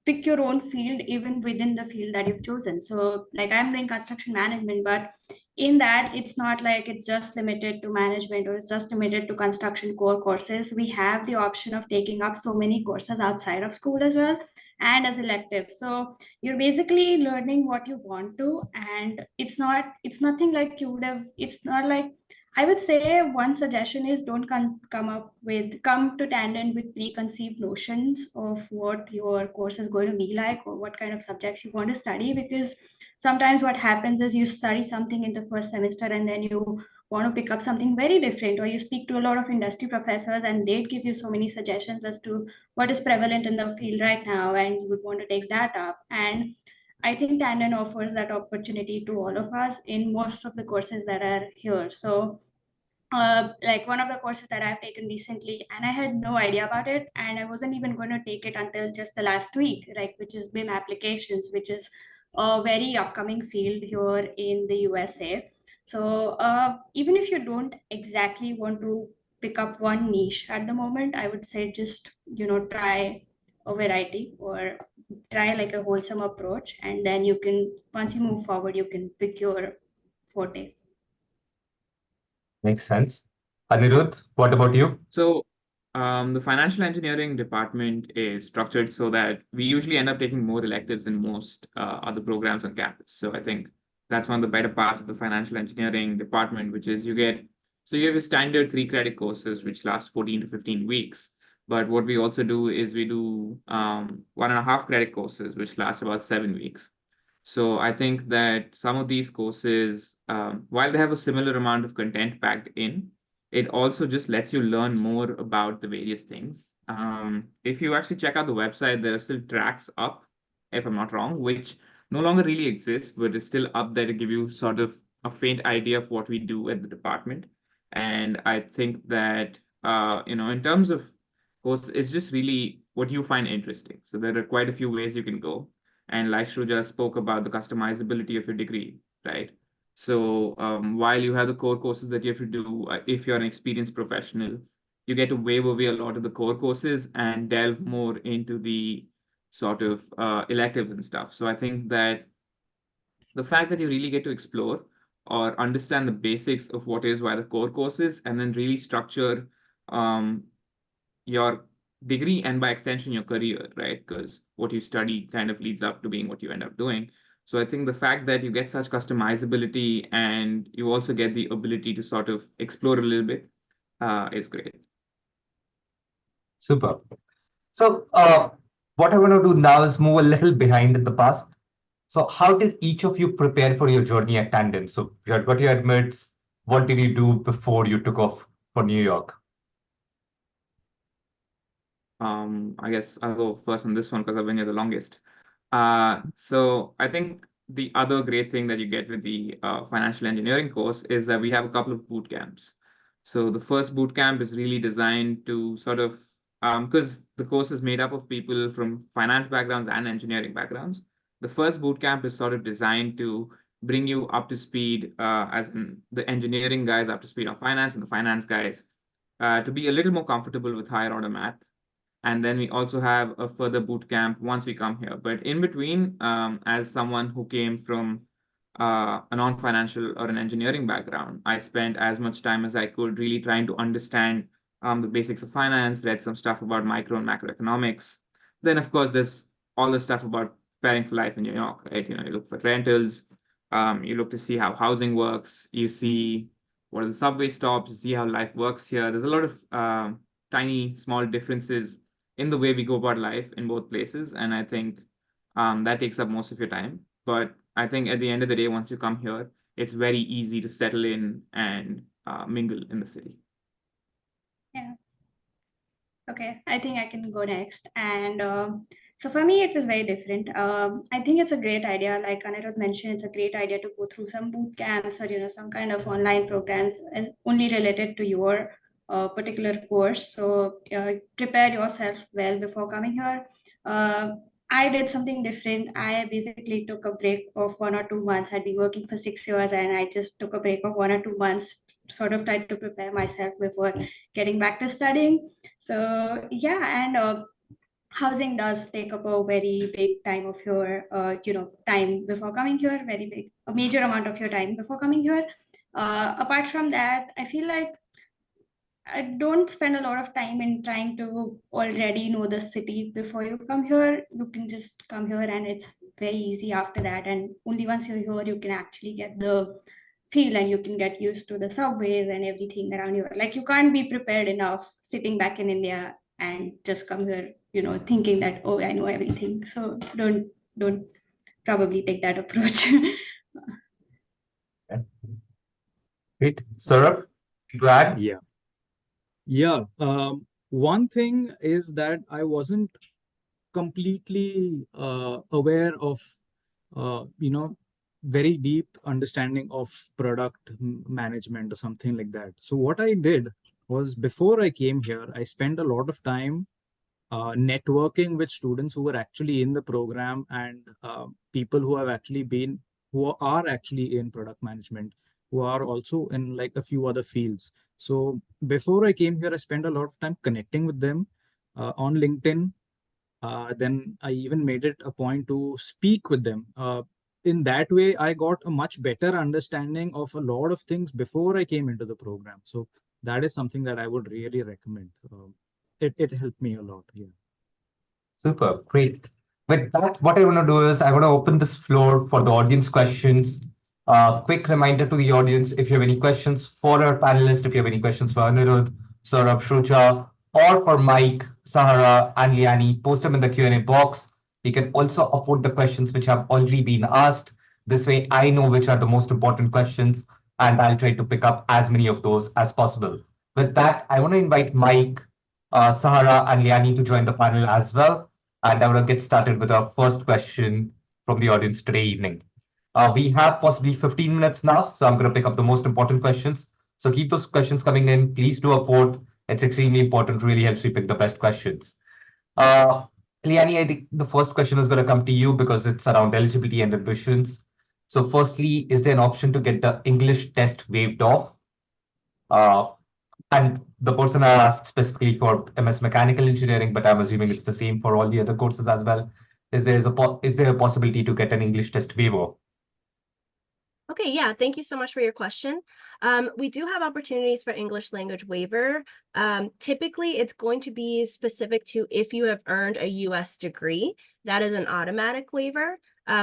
pick your own field even within the field that you've chosen. So like I'm doing construction management, but in that it's not like it's just limited to management or it's just limited to construction core courses. We have the option of taking up so many courses outside of school as well, and as electives. So you're basically learning what you want to, and it's nothing like you would have, it's not like, I would say one suggestion is don't come to Tandon with preconceived notions of what your course is going to be like or what kind of subjects you want to study, because sometimes what happens is you study something in the first semester and then you want to pick up something very different, or you speak to a lot of industry professors and they'd give you so many suggestions as to what is prevalent in the field right now, and you would want to take that up. And I think Tandon offers that opportunity to all of us in most of the courses that are here. So like one of the courses that I've taken recently, and I had no idea about it, and I wasn't even going to take it until just the last week, like, which is BIM applications, which is a very upcoming field here in the USA. So even if you don't exactly want to pick up one niche at the moment, I would say just, try a variety, or try like a wholesome approach, and then you can, once you move forward, you can pick your forte. Makes sense. Anirudh, what about you? So, the financial engineering department is structured so that we usually end up taking more electives than most other programs on campus. So I think that's one of the better parts of the financial engineering department, which is you have your standard 3 credit courses, which last 14 to 15 weeks. But what we also do is we do 1.5 credit courses, which last about 7 weeks. So I think that some of these courses, while they have a similar amount of content packed in, it also just lets you learn more about the various things. If you actually check out the website, there are still tracks up, if I'm not wrong, which no longer really exist, but is still up there to give you sort of a faint idea of what we do at the department. And I think that, in terms of course, it's just really what you find interesting. So there are quite a few ways you can go. And like Shruja spoke about the customizability of your degree, right? So while you have the core courses that you have to do, if you're an experienced professional, you get to waive away a lot of the core courses and delve more into the sort of electives and stuff. So I think that the fact that you really get to explore or understand the basics of what is why the core courses, and then really structure um, your degree and by extension your career, right? Because what you study kind of leads up to being what you end up doing. So I think the fact that you get such customizability and you also get the ability to sort of explore a little bit is great. Super. So what I want to do now is move a little behind in the past. So how did each of you prepare for your journey at Tandon? So you had got your admits. What did you do before you took off for New York? I guess I'll go first on this one because I've been here the longest. So I think the other great thing that you get with the financial engineering course is that we have a couple of boot camps. So the first boot camp is really designed to sort of, because the course is made up of people from finance backgrounds and engineering backgrounds. The first boot camp is sort of designed to bring you up to speed, as in the engineering guys up to speed on finance and the finance guys to be a little more comfortable with higher order math. And then we also have a further boot camp once we come here. But in between, as someone who came from a non-financial or an engineering background, I spent as much time as I could really trying to understand the basics of finance, read some stuff about micro and macroeconomics. Then, of course, there's all the stuff about preparing for life in New York, right? You know, you look for rentals, you look to see how housing works, you see what are the subway stops, you see how life works here. There's a lot of tiny, small differences in the way we go about life in both places. And I think that takes up most of your time. But I think at the end of the day, once you come here, it's very easy to settle in and mingle in the city. Yeah. Okay, I think I can go next. And so for me, it was very different. I think it's a great idea. Like Anirudh mentioned, it's a great idea to go through some boot camps or, some kind of online programs and only related to your particular course. So prepare yourself well before coming here. I did something different. I basically took a break of 1 or 2 months. I'd been working for 6 years and I just took a break of 1 or 2 months, sort of tried to prepare myself before getting back to studying. So yeah, and housing does take up a very big time of your, time before coming here, very big, a major amount of your time before coming here. Apart from that, I feel like I don't spend a lot of time in trying to already know the city before you come here. You can just come here and it's very easy after that. And only once you're here, you can actually get the feel and you can get used to the subways and everything around here. Like you can't be prepared enough sitting back in India and just come here, thinking that, oh, I know everything. So don't probably take that approach. Great. Saurabh, to add? Yeah. Yeah. One thing is that I wasn't completely aware of, very deep understanding of product management or something like that. So what I did was before I came here, I spent a lot of time networking with students who were actually in the program and people who are actually in product management, who are also in like a few other fields. So before I came here, I spent a lot of time connecting with them on LinkedIn. Then I even made it a point to speak with them. In that way, I got a much better understanding of a lot of things before I came into the program. So that is something that I would really recommend. It helped me a lot. Yeah. Super, great. With that, what I want to do is I want to open this floor for the audience questions. Quick reminder to the audience, if you have any questions for our panelists, if you have any questions for Anirudh, Saurabh, Shruja, or for Mike, Sahara, and Liani, post them in the Q&A box. You can also upvote the questions which have already been asked. This way, I know which are the most important questions, and I'll try to pick up as many of those as possible. With that, I want to invite Mike, Sahara, and Liani to join the panel as well. And I want to get started with our first question from the audience today evening. We have possibly 15 minutes now, so I'm going to pick up the most important questions. So keep those questions coming in. Please do a vote. It's extremely important, really helps me pick the best questions. Liani, I think the first question is going to come to you because it's around eligibility and admissions. So firstly, is there an option to get the English test waived off? And the person I asked specifically for MS Mechanical Engineering, but I'm assuming it's the same for all the other courses as well. Is there a possibility to get an English test waiver? Okay, yeah, thank you so much for your question. We do have opportunities for English language waiver. Typically, it's going to be specific to if you have earned a US degree. That is an automatic waiver,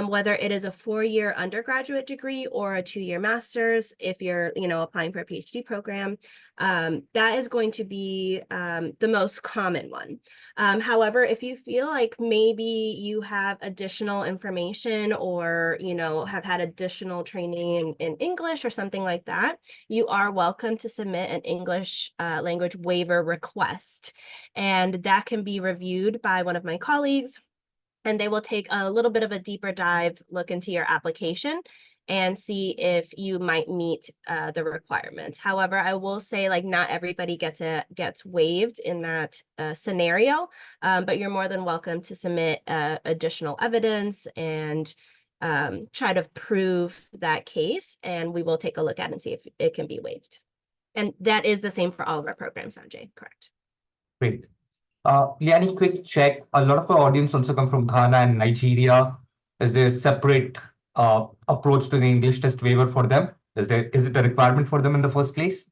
whether it is a 4-year undergraduate degree or a 2-year master's, if you're, applying for a PhD program. That is going to be the most common one. However, if you feel like maybe you have additional information or, have had additional training in English or something like that, you are welcome to submit an English language waiver request. And that can be reviewed by one of my colleagues, and they will take a little bit of a deeper dive look into your application and see if you might meet the requirements. However, I will say, like, not everybody gets waived in that scenario, but you're more than welcome to submit additional evidence and try to prove that case, and we will take a look at it and see if it can be waived. And that is the same for all of our programs, Sanjay, correct? Great. Liani, quick check. A lot of our audience also come from Ghana and Nigeria. Is there a separate approach to the English test waiver for them? Is it a requirement for them in the first place?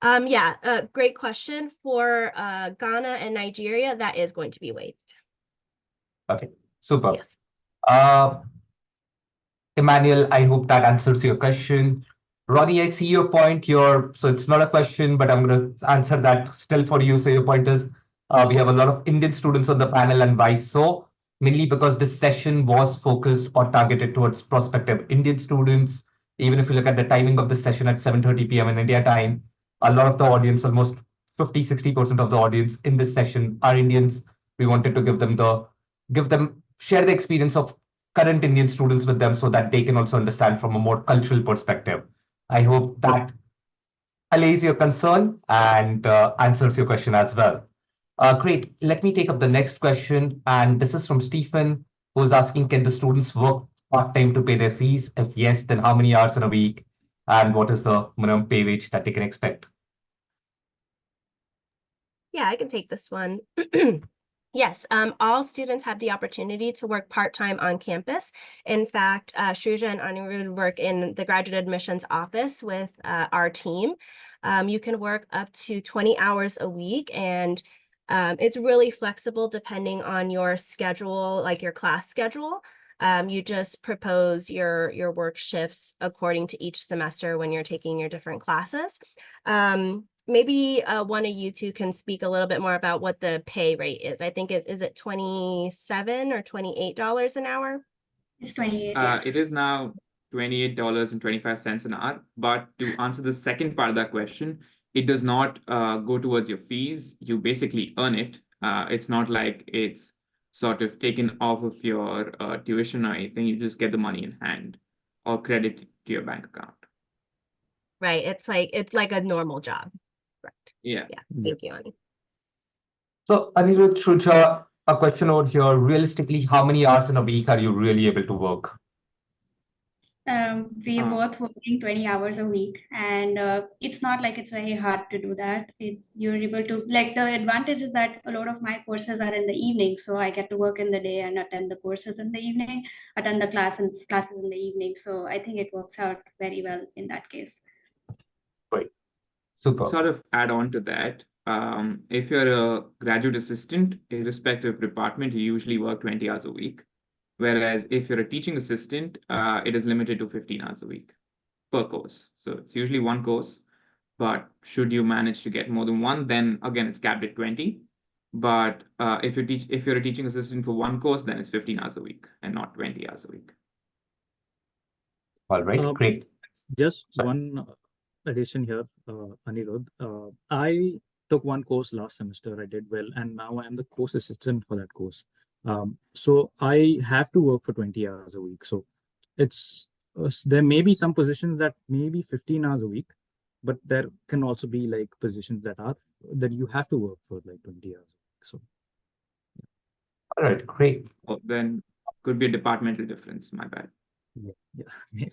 Yeah, great question. For Ghana and Nigeria, that is going to be waived. Okay, super. Yes. Emmanuel, I hope that answers your question. Ronnie, I see your point here. So it's not a question, but I'm going to answer that still for you. So your point is we have a lot of Indian students on the panel, and why so? Mainly because this session was focused or targeted towards prospective Indian students. Even if you look at the timing of the session at 7:30 p.m. in India time, a lot of the audience, almost 50-60% of the audience in this session are Indians. We wanted to share the experience of current Indian students with them so that they can also understand from a more cultural perspective. I hope that allays your concern and answers your question as well. Great. Let me take up the next question. And this is from Stephen, who's asking, can the students work part-time to pay their fees? If yes, then how many hours in a week? And what is the minimum pay wage that they can expect? Yeah, I can take this one. Yes, all students have the opportunity to work part-time on campus. In fact, Shrija and Anirudh work in the graduate admissions office with our team. You can work up to 20 hours a week, and it's really flexible depending on your schedule, like your class schedule. You just propose your work shifts according to each semester when you're taking your different classes. Maybe one of you two can speak a little bit more about what the pay rate is. I think is it $27 or $28 an hour? It's 28, yes. It is now $28.25 an hour. But to answer the second part of that question, it does not go towards your fees. You basically earn it. It's not like it's sort of taken off of your tuition or anything. You just get the money in hand or credit to your bank account. Right. It's like a normal job. Right. Yeah. Yeah. Thank you, Ani. So Anirudh, Shrija, a question over here. Realistically, how many hours in a week are you really able to work? We are both working 20 hours a week, and it's not like it's very hard to do that. You're able to, like, the advantage is that a lot of my courses are in the evening, so I get to work in the day and attend the courses in the evening, attend the classes in the evening. So I think it works out very well in that case. Great. Super. Sort of add on to that. If you're a graduate assistant, irrespective of department, you usually work 20 hours a week. Whereas if you're a teaching assistant, it is limited to 15 hours a week per course. So it's usually one course, but should you manage to get more than one, then again, it's capped at 20. But if you're a teaching assistant for one course, then it's 15 hours a week and not 20 hours a week. All right, great. Just Sorry. one addition here, Anirudh. I took one course last semester. I did well, and now I'm the course assistant for that course. So I have to work for 20 hours a week. So it's there may be some positions that may be 15 hours a week, but there can also be like positions that you have to work for like 20 hours a week. So All right, great. Well, then could be a departmental difference. My bad. yeah.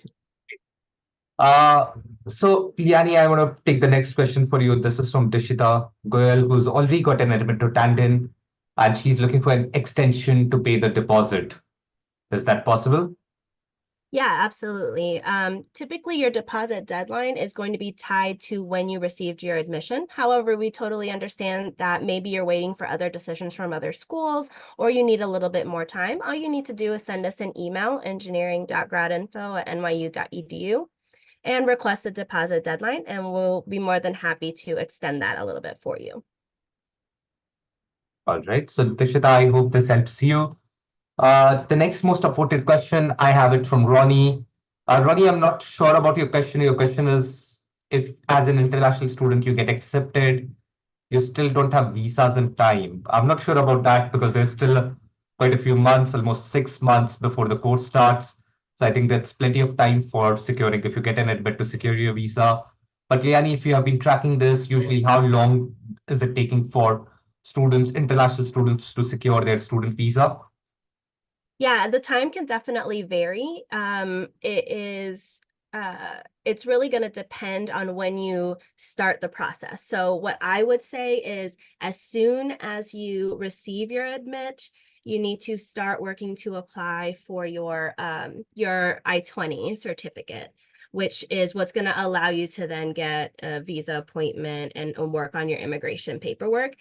Uh, so, Liani, I want to take the next question for you. This is from Dishita Goyal, who's already got an admit to Tandon, and she's looking for an extension to pay the deposit. Is that possible? Yeah, absolutely. Typically your deposit deadline is going to be tied to when you received your admission. However, we totally understand that maybe you're waiting for other decisions from other schools or you need a little bit more time. All you need to do is send us an email, engineering.gradinfo@nyu.edu, and request the deposit deadline, and we'll be more than happy to extend that a little bit for you. All right. So, Dishita, I hope this helps you. The next most upvoted question, I have it from Ronnie. Ronnie, I'm not sure about your question. Your question is if, as an international student, you get accepted, you still don't have visas in time. I'm not sure about that because there's still quite a few months, almost 6 months before the course starts. So I think that's plenty of time for securing if you get an admit to secure your visa. But Liani, if you have been tracking this, usually how long is it taking for students, international students, to secure their student visa? Yeah, the time can definitely vary. It's really going to depend on when you start the process. So what I would say is as soon as you receive your admit, you need to start working to apply for your I-20 certificate, which is what's going to allow you to then get a visa appointment and work on your immigration paperwork.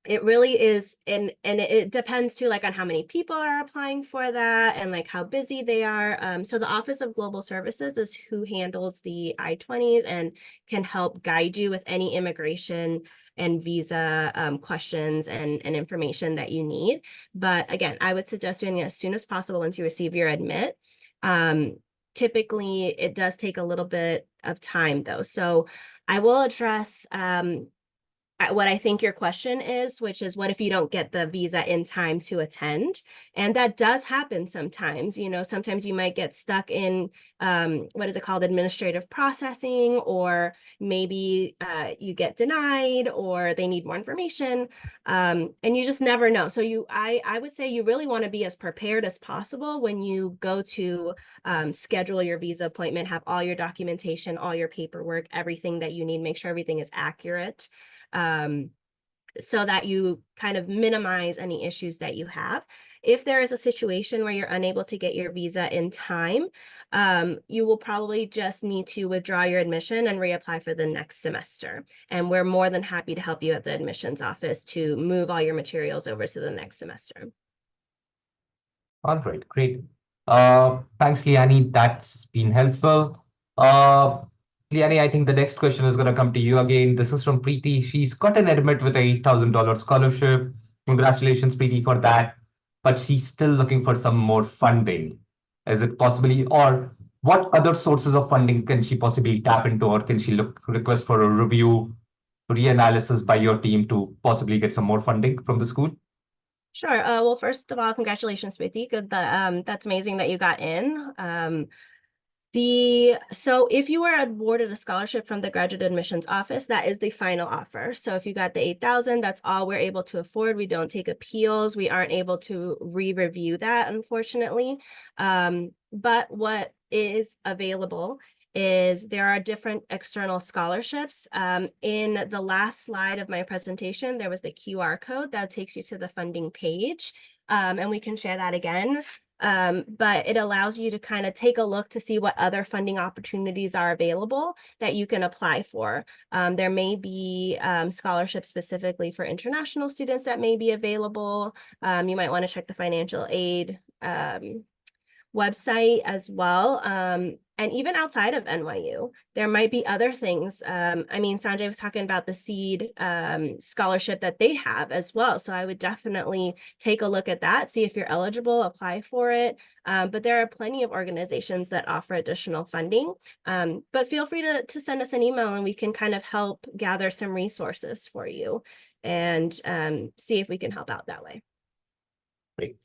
It really is, and it depends too, like on how many people are applying for that and like how busy they are. So the Office of Global Services is who handles the I-20s and can help guide you with any immigration and visa questions and information that you need. But again, I would suggest doing it as soon as possible once you receive your admit. Typically, it does take a little bit of time though. So I will address what I think your question is, which is what if you don't get the visa in time to attend? And that does happen sometimes. You know, sometimes you might get stuck in what is it called, administrative processing, or maybe you get denied or they need more information, and you just never know. So I would say you really want to be as prepared as possible when you go to schedule your visa appointment, have all your documentation, all your paperwork, everything that you need, make sure everything is accurate, so that you kind of minimize any issues that you have. If there is a situation where you're unable to get your visa in time, you will probably just need to withdraw your admission and reapply for the next semester. And we're more than happy to help you at the admissions office to move all your materials over to the next semester. All right, great. Thanks, Liani. That's been helpful. Liani, I think the next question is going to come to you again. This is from Preeti. She's got an admit with a $8,000 scholarship. Congratulations, Preeti, for that. But she's still looking for some more funding. Is it possibly, or what other sources of funding can she possibly tap into, or can she request for a review, reanalysis by your team to possibly get some more funding from the school? Sure. Well, first of all, congratulations, Smithy. Good. That's amazing that you got in. So if you were awarded a scholarship from the Graduate Admissions Office, that is the final offer. So if you got the 8,000, that's all we're able to afford. We don't take appeals. We aren't able to re-review that, unfortunately. But what is available is there are different external scholarships. In the last slide of my presentation, there was the QR code that takes you to the funding page. And we can share that again. But it allows you to kind of take a look to see what other funding opportunities are available that you can apply for. There may be scholarships specifically for international students that may be available. You might want to check the financial aid website as well. And even outside of NYU, there might be other things. I mean, Sanjay was talking about the SEED scholarship that they have as well. So I would definitely take a look at that, see if you're eligible, apply for it. But there are plenty of organizations that offer additional funding. But feel free to send us an email and we can kind of help gather some resources for you and see if we can help out that way. Great.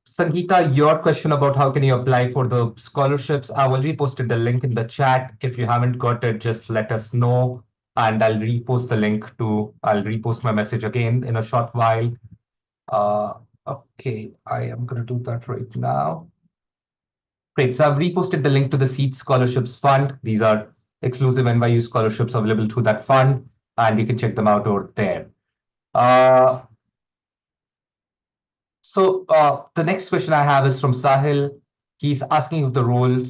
Sangeeta, your question about how can you apply for the scholarships, I've already posted the link in the chat. If you haven't got it, just let us know and I'll repost the link I'll repost my message again in a short while. Okay, I am going to do that right now. Great. So I've reposted the link to the Seed Scholarships Fund. These are exclusive NYU scholarships available through that fund, and you can check them out over there. The next question I have is from Sahil. He's asking if the role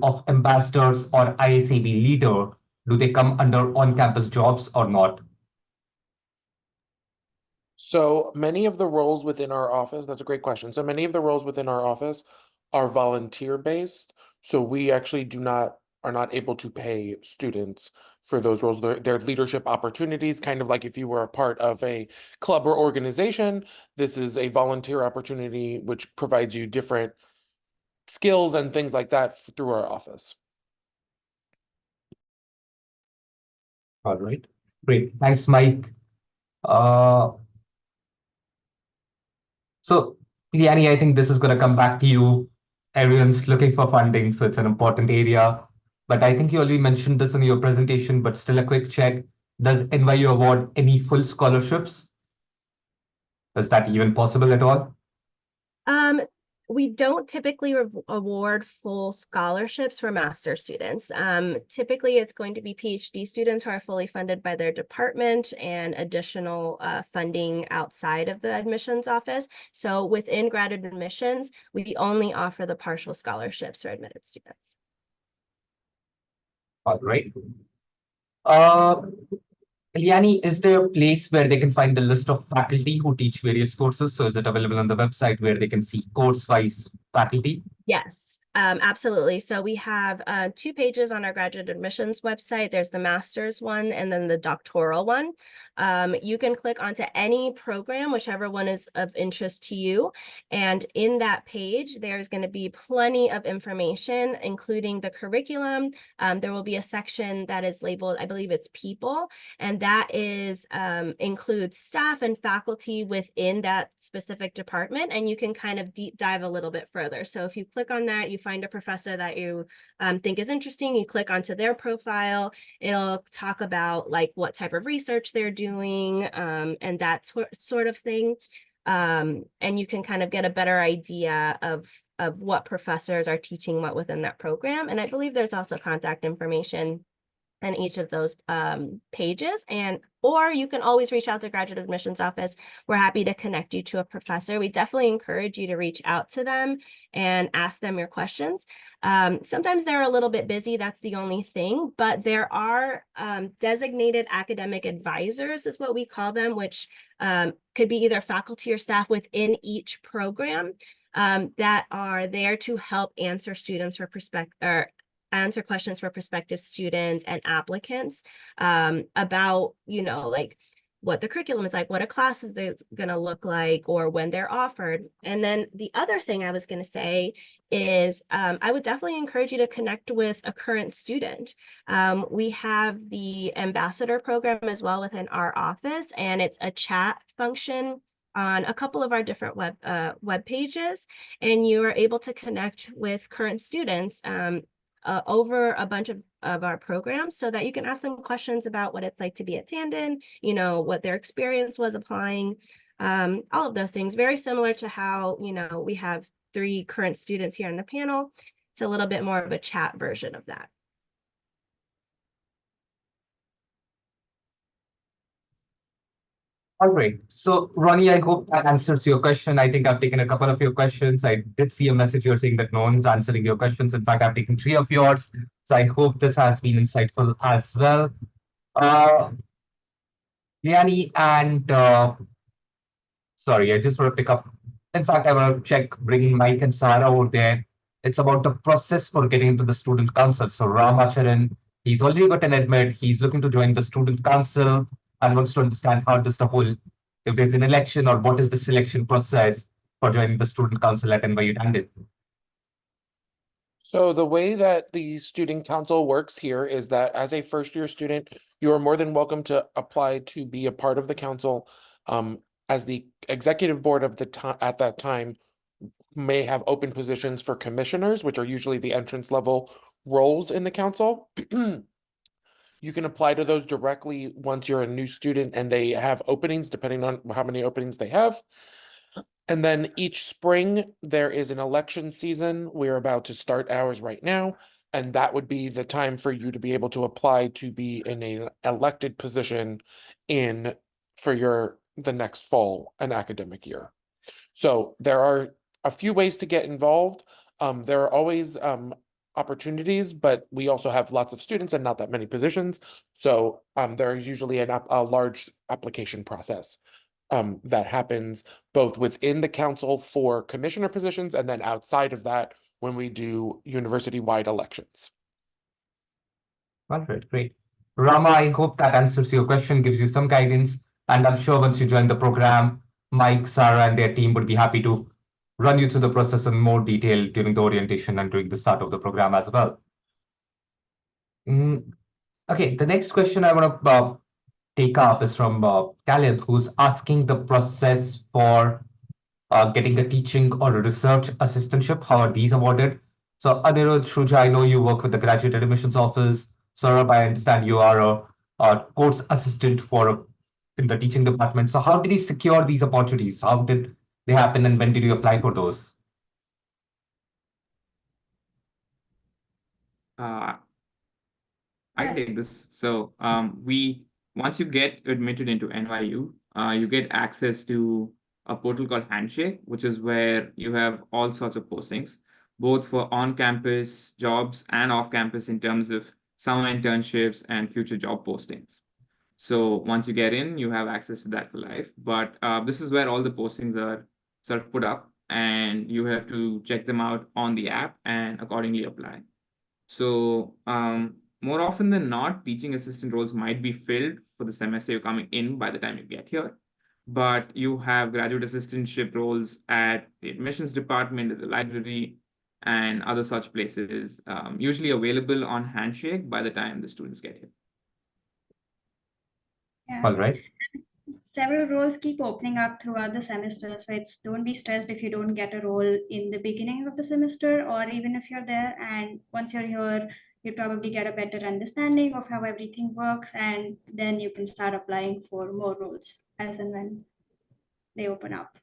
of ambassadors or ISAB leader, do they come under on-campus jobs or not? So many of the roles within our office, that's a great question. So many of the roles within our office are volunteer based. So we actually are not able to pay students for those roles. They're leadership opportunities, kind of like if you were a part of a club or organization. This is a volunteer opportunity which provides you different skills and things like that through our office. All right, great. Thanks, Mike. So, Liani, I think this is going to come back to you. Everyone's looking for funding, so it's an important area. But I think you already mentioned this in your presentation, but still a quick check. Does NYU award any full scholarships? Is that even possible at all? We don't typically award full scholarships for master students. Typically, it's going to be PhD students who are fully funded by their department and additional funding outside of the admissions office. So within graduate admissions, we only offer the partial scholarships for admitted students. All right. Liani, is there a place where they can find the list of faculty who teach various courses? So is it available on the website where they can see course-wise faculty? Yes, absolutely. So we have 2 pages on our graduate admissions website. There's the master's one and then the doctoral one. You can click onto any program, whichever one is of interest to you. And in that page, there's going to be plenty of information, including the curriculum. There will be a section that is labeled, I believe it's people, and that is includes staff and faculty within that specific department. And you can kind of deep dive a little bit further. So if you click on that, you find a professor that you think is interesting, you click onto their profile, it'll talk about like what type of research they're doing and that sort of thing. And you can kind of get a better idea of what professors are teaching what within that program. And I believe there's also contact information in each of those pages, or you can always reach out to graduate admissions office. We're happy to connect you to a professor. We definitely encourage you to reach out to them and ask them your questions. Sometimes they're a little bit busy, that's the only thing, but there are designated academic advisors is what we call them, which could be either faculty or staff within each program that are there to help answer students for answer questions for prospective students and applicants about, like what the curriculum is like, what a class is going to look like, or when they're offered. And then the other thing I was going to say is I would definitely encourage you to connect with a current student. We have the ambassador program as well within our office, and it's a chat function on a couple of our different web pages, and you are able to connect with current students over a bunch of our programs so that you can ask them questions about what it's like to be at Tandon, what their experience was applying, all of those things. Very similar to how, we have 3 current students here on the panel. It's a little bit more of a chat version of that. All right. So, Ronnie, I hope that answers your question. I think I've taken a couple of your questions. I did see a message you're saying that no one's answering your questions. In fact, I've taken 3 of yours. So I hope this has been insightful as well. Liani and sorry, I just want to pick up. In fact, I want to check bringing Mike and Sarah over there. It's about the process for getting into the student council. So Ramacharan, he's already got an admit. He's looking to join the student council and wants to understand how does the whole, if there's an election or what is the selection process for joining the student council at NYU-Tandon. So the way that the student council works here is that as a first-year student, you are more than welcome to apply to be a part of the council. As the executive board of at that time may have open positions for commissioners, which are usually the entrance level roles in the council. You can apply to those directly once you're a new student and they have openings, depending on how many openings they have. And then each spring, there is an election season. We're about to start ours right now. And that would be the time for you to be able to apply to be in an elected position for the next fall, an academic year. So there are a few ways to get involved. There are always opportunities, but we also have lots of students and not that many positions. So there is usually a large application process that happens both within the council for commissioner positions and then outside of that when we do university-wide elections. All right, great. Rama, I hope that answers your question, gives you some guidance. And I'm sure once you join the program, Mike, Sarah, and their team would be happy to run you through the process in more detail during the orientation and during the start of the program as well. Okay, the next question I want to take up is from Caleb, who's asking the process for getting a teaching or a research assistantship. How are these awarded? So Anirudh, Shruja, I know you work with the Graduate Admissions Office. Saurabh, I understand you are a course assistant in the teaching department. So how did you secure these opportunities? How did they happen and when did you apply for those? I can take this. So once you get admitted into NYU, you get access to a portal called Handshake, which is where you have all sorts of postings, both for on-campus jobs and off-campus in terms of summer internships and future job postings. So once you get in, you have access to that for life. But this is where all the postings are sort of put up, and you have to check them out on the app and accordingly apply. So more often than not, teaching assistant roles might be filled for the semester you're coming in by the time you get here. But you have graduate assistantship roles at the admissions department, at the library, and other such places, usually available on Handshake by the time the students get here. Yeah. All right. Several roles keep opening up throughout the semester, so don't be stressed if you don't get a role in the beginning of the semester, or even if you're there and once you're here, you probably get a better understanding of how everything works, and then you can start applying for more roles as and when they open up.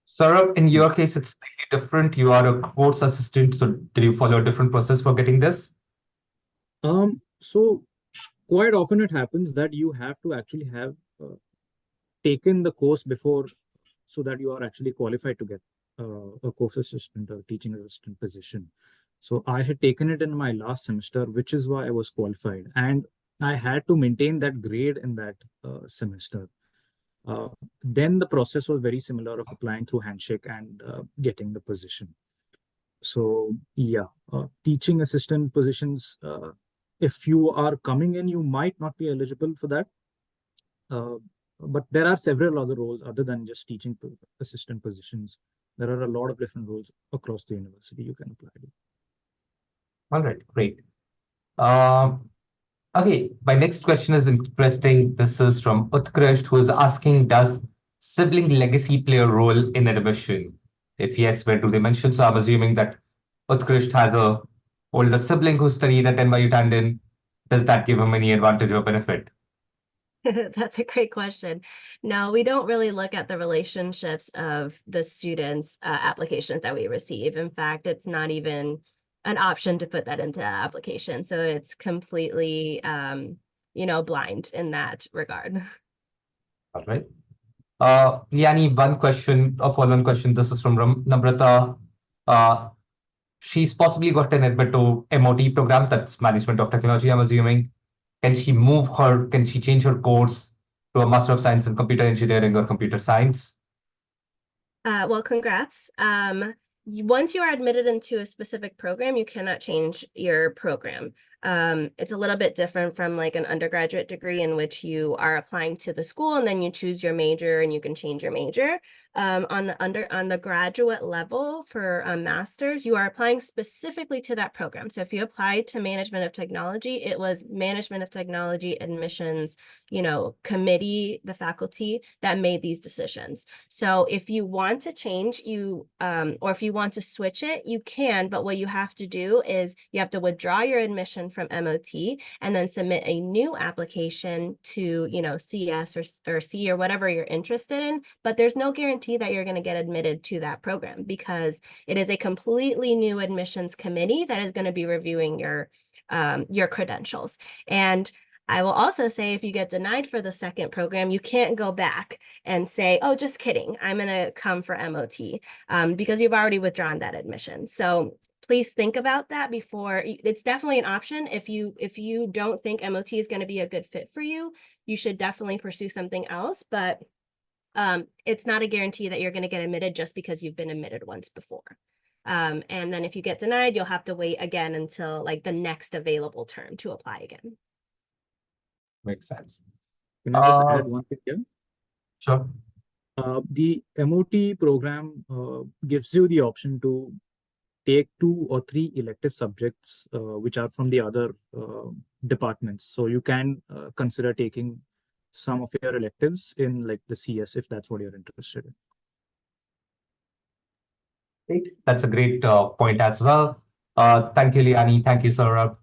Saurabh, in your case, it's slightly different. You are a course assistant, so did you follow a different process for getting this? So quite often it happens that you have to actually have taken the course before so that you are actually qualified to get a course assistant or teaching assistant position. So I had taken it in my last semester, which is why I was qualified. And I had to maintain that grade in that semester. Then the process was very similar of applying through Handshake and getting the position. So yeah, teaching assistant positions, if you are coming in, you might not be eligible for that. But there are several other roles other than just teaching assistant positions. There are a lot of different roles across the university you can apply to. All right, great. Okay, my next question is interesting. This is from Utkrishт, who is asking, does sibling legacy play a role in admission? If yes, where do they mention? So I'm assuming that Utkrishт has a older sibling who studied at NYU-Tandon. Does that give him any advantage or benefit? That's a great question. No, we don't really look at the relationships of the students' applications that we receive. In fact, it's not even an option to put that into the application. So it's completely, blind in that regard. All right. Liani, one question, a follow-on question. This is from Namrata. She's possibly got an admit to MOT program, that's Management of Technology, I'm assuming. Can she change her course to a Master of Science in Computer Engineering or Computer Science? Well, congrats. Once you are admitted into a specific program, you cannot change your program. It's a little bit different from like an undergraduate degree in which you are applying to the school and then you choose your major and you can change your major. On the graduate level for a master's, you are applying specifically to that program. So if you applied to Management of Technology, it was Management of Technology admissions, committee, the faculty that made these decisions. So if you want to change or if you want to switch it, you can, but what you have to do is you have to withdraw your admission from MOT and then submit a new application to, CS or C or whatever you're interested in, but there's no guarantee guarantee that you're going to get admitted to that program because it is a completely new admissions committee that is going to be reviewing your credentials. And I will also say if you get denied for the second program, you can't go back and say, oh, just kidding, I'm going to come for MOT because you've already withdrawn that admission. So please think about that before. It's definitely an option. If you don't think MOT is going to be a good fit for you, you should definitely pursue something else. But it's not a guarantee that you're going to get admitted just because you've been admitted once before. And then if you get denied, you'll have to wait again until like the next available term to apply again. Makes sense. Can I just add one thing here? Sure. The MOT program gives you the option to take 2 or 3 elective subjects which are from the other departments. So you can consider taking some of your electives in like the CS if that's what you're interested in. Great. That's a great point as well. Thank you, Liani. Thank you, Saurabh.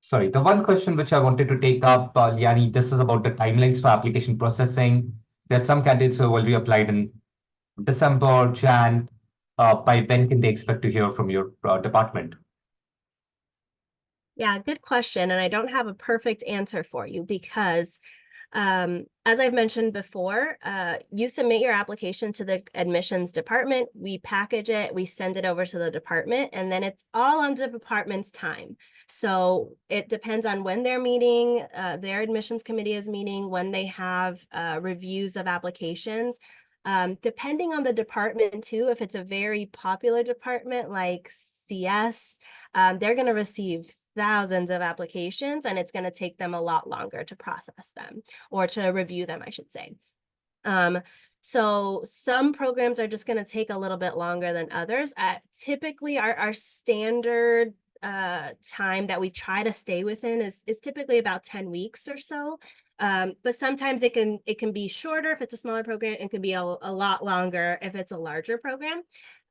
Sorry, the one question which I wanted to take up, Liani, this is about the timelines for application processing. There are some candidates who have already applied in December, Jan. By when can they expect to hear from your department? Yeah, good question. And I don't have a perfect answer for you because as I've mentioned before, you submit your application to the admissions department, we package it, we send it over to the department, and then it's all on the department's time. So it depends on when they're meeting, their admissions committee is meeting, when they have reviews of applications. Depending on the department too, if it's a very popular department like CS, they're going to receive thousands of applications and it's going to take them a lot longer to process them or to review them, I should say. So some programs are just going to take a little bit longer than others. Typically our standard time that we try to stay within is typically about 10 weeks or so. But sometimes it can be shorter if it's a smaller program. It can be a lot longer if it's a larger program.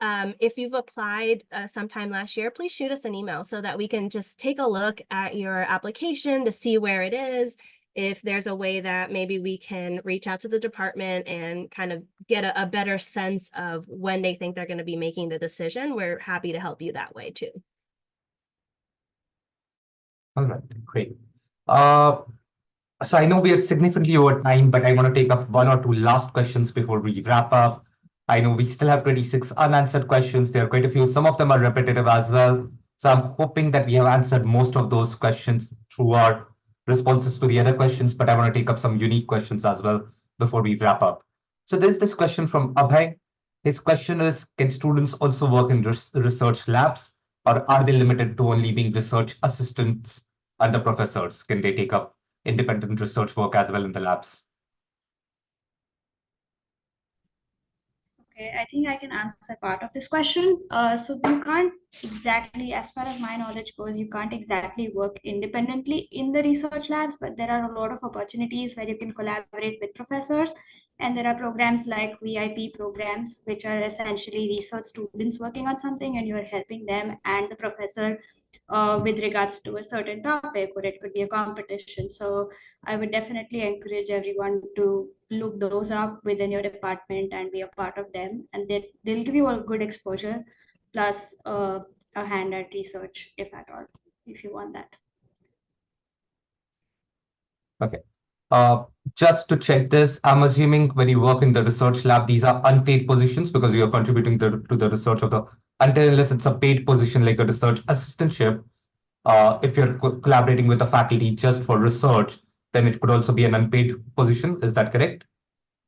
If you've applied sometime last year, please shoot us an email so that we can just take a look at your application to see where it is. If there's a way that maybe we can reach out to the department and kind of get a better sense of when they think they're going to be making the decision, we're happy to help you that way too. All right, great. So I know we are significantly over time, but I want to take up 1 or 2 last questions before we wrap up. I know we still have 26 unanswered questions. There are quite a few. Some of them are repetitive as well. So I'm hoping that we have answered most of those questions through our responses to the other questions, but I want to take up some unique questions as well before we wrap up. So there's this question from Abhay. His question is, can students also work in research labs, or are they limited to only being research assistants under professors? Can they take up independent research work as well in the labs? Okay, I think I can answer part of this question. So you can't exactly, as far as my knowledge goes, you can't exactly work independently in the research labs, but there are a lot of opportunities where you can collaborate with professors. And there are programs like VIP programs, which are essentially research students working on something and you're helping them and the professor with regards to a certain topic, or it could be a competition. So I would definitely encourage everyone to look those up within your department and be a part of them. And they'll give you a good exposure, plus a hand at research, if at all, if you want that. Okay. Just to check this, I'm assuming when you work in the research lab, these are unpaid positions because you are contributing to the research of the, unless it's a paid position like a research assistantship. If you're collaborating with the faculty just for research, then it could also be an unpaid position. Is that correct?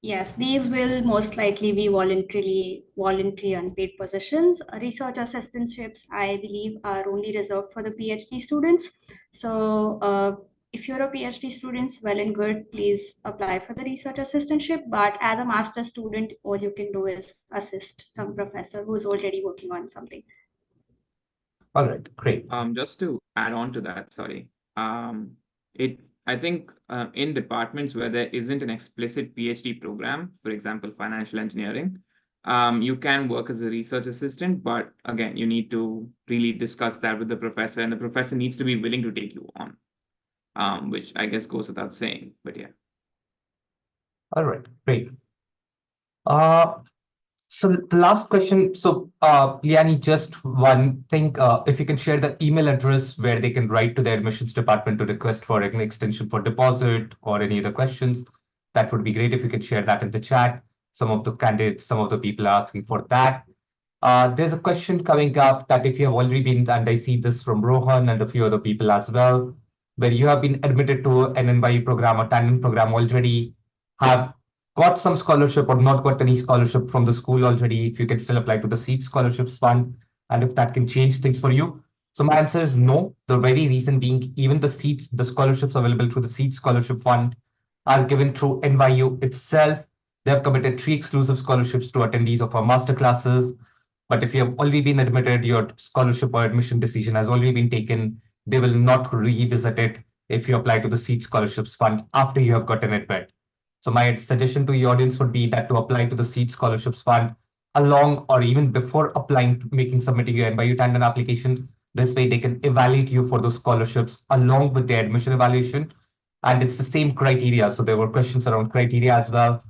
Yes, these will most likely be voluntary unpaid positions. Research assistantships, I believe, are only reserved for the PhD students. So if you're a PhD student, well and good, please apply for the research assistantship. But as a master's student, all you can do is assist some professor who's already working on something. All right, great. Just to add on to that, sorry. I think in departments where there isn't an explicit PhD program, for example, financial engineering, you can work as a research assistant, but again, you need to really discuss that with the professor, and the professor needs to be willing to take you on, which I guess goes without saying, but yeah. All right, great. Uh, so the last question, so Liani, just one thing, if you can share the email address where they can write to the admissions department to request for an extension for deposit or any other questions, that would be great if you could share that in the chat. Some of the candidates, some of the people are asking for that. There's a question coming up that if you have already been, and I see this from Rohan and a few other people as well, where you have been admitted to an NYU program or Tandon program already, have got some scholarship or not got any scholarship from the school already, if you can still apply to the Seed Scholarships Fund, and if that can change things for you. So my answer is no. The very reason being, even the seats, the scholarships available through the Seed Scholarship Fund are given through NYU itself. They have committed 3 exclusive scholarships to attendees of our masterclasses. But if you have already been admitted, your scholarship or admission decision has already been taken. They will not revisit it if you apply to the Seed Scholarships Fund after you have gotten admitted. So my suggestion to the audience would be that to apply to the Seed Scholarships Fund along or even before applying, submitting your NYU-Tandon application. This way they can evaluate you for those scholarships along with the admission evaluation. And it's the same criteria. So there were questions around criteria as well.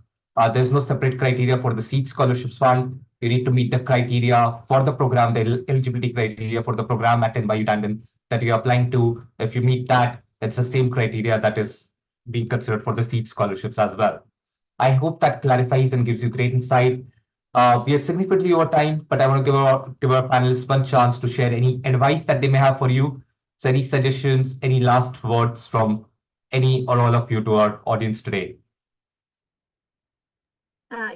There's no separate criteria for the Seed Scholarships Fund. You need to meet the criteria for the program, the eligibility criteria for the program at NYU-Tandon that you're applying to. If you meet that, it's the same criteria that is being considered for the Seed Scholarships as well. I hope that clarifies and gives you great insight. We are significantly over time, but I want to give our panelists one chance to share any advice that they may have for you. So any suggestions, any last words from any or all of you to our audience today?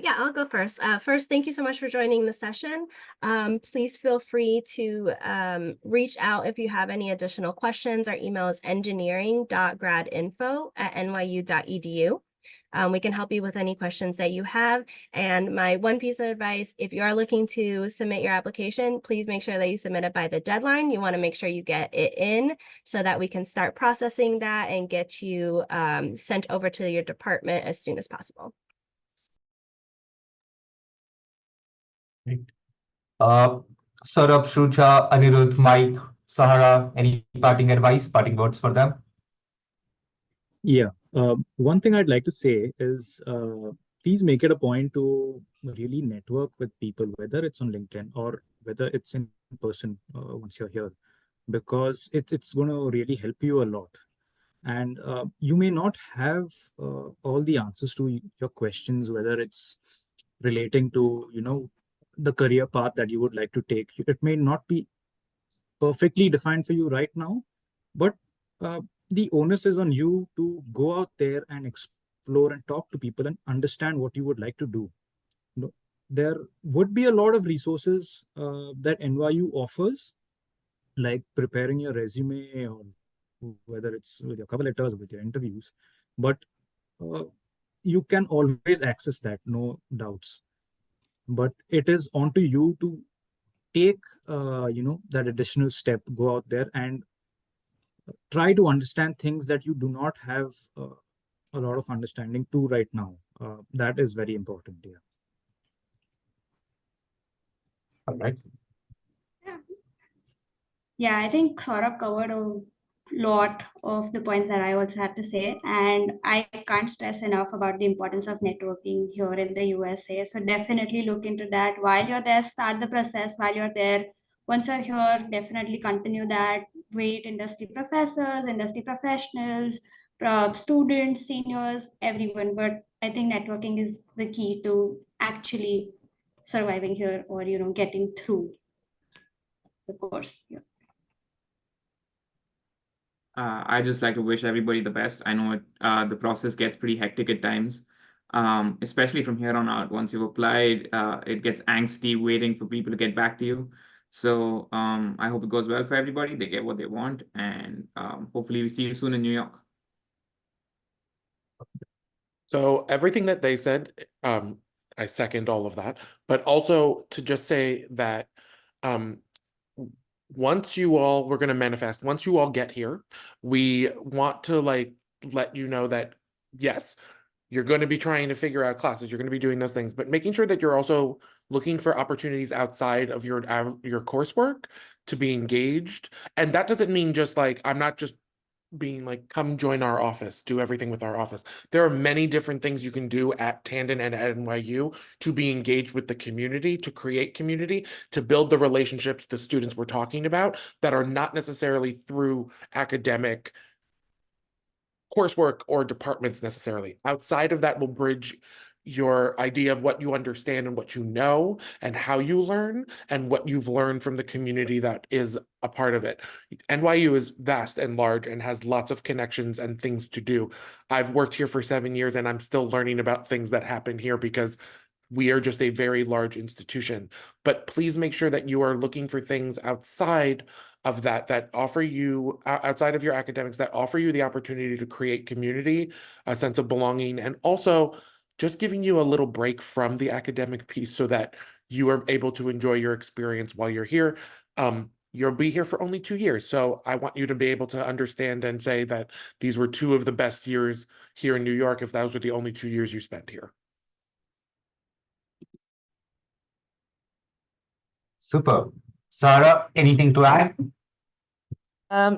Yeah, I'll go first. First, thank you so much for joining the session. Please feel free to reach out if you have any additional questions. Our email is engineering.gradinfo@nyu.edu. We can help you with any questions that you have. And my one piece of advice, if you are looking to submit your application, please make sure that you submit it by the deadline. You want to make sure you get it in so that we can start processing that and get you sent over to your department as soon as possible. Saurabh, Shruja, Anirudh, Mike, Sahara, any parting advice, parting words for them? Yeah. One thing I'd like to say is please make it a point to really network with people, whether it's on LinkedIn or whether it's in person once you're here, because it's going to really help you a lot. And you may not have all the answers to your questions, whether it's relating to, the career path that you would like to take. It may not be perfectly defined for you right now, but the onus is on you to go out there and explore and talk to people and understand what you would like to do. There would be a lot of resources that NYU offers, like preparing your resume, or whether it's with your cover letters or with your interviews, but you can always access that, no doubts. But it is on to you to take that additional step, go out there and try to understand things that you do not have a lot of understanding to right now. That is very important. Yeah. All right. Yeah, I think Saurabh covered a lot of the points that I also had to say. And I can't stress enough about the importance of networking here in the USA. So definitely look into that while you're there, start the process while you're there. Once you're here, definitely continue that. Wait, industry professors, industry professionals, students, seniors, everyone. But I think networking is the key to actually surviving here or, getting through the course. Yeah. I just like to wish everybody the best. I know the process gets pretty hectic at times, especially from here on out. Once you've applied, it gets angsty waiting for people to get back to you. So I hope it goes well for everybody. They get what they want, and hopefully we see you soon in New York. So everything that they said, I second all of that, but also to just say that once you all, we're going to manifest, once you all get here, we want to let you know that, yes, you're going to be trying to figure out classes, you're going to be doing those things, but making sure that you're also looking for opportunities outside of your coursework to be engaged. And that doesn't mean just I'm not just being like, come join our office, do everything with our office. There are many different things you can do at Tandon and at NYU to be engaged with the community, to create community, to build the relationships the students were talking about that are not necessarily through academic coursework or departments necessarily. Outside of that will bridge your idea of what you understand and what you know and how you learn and what you've learned from the community that is a part of it. NYU is vast and large and has lots of connections and things to do. I've worked here for 7 years and I'm still learning about things that happen here because we are just a very large institution. But please make sure that you are looking for things outside of that offer you, outside of your academics, that offer you the opportunity to create community, a sense of belonging, and also just giving you a little break from the academic piece so that you are able to enjoy your experience while you're here. You'll be here for only 2 years. So I want you to be able to understand and say that these were 2 of the best years here in New York if those were the only 2 years you spent here. Super. Sarah, anything to add?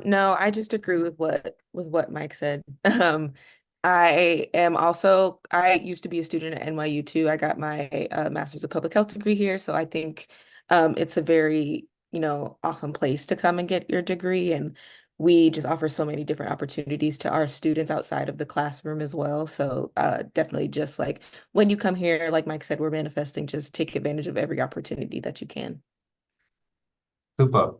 No, I just agree with what Mike said. I used to be a student at NYU too. I got my Master's of Public Health degree here, so I think it's a very, awesome place to come and get your degree, and we just offer so many different opportunities to our students outside of the classroom as well. So definitely just like when you come here, like Mike said, we're manifesting, just take advantage of every opportunity that you can. Super.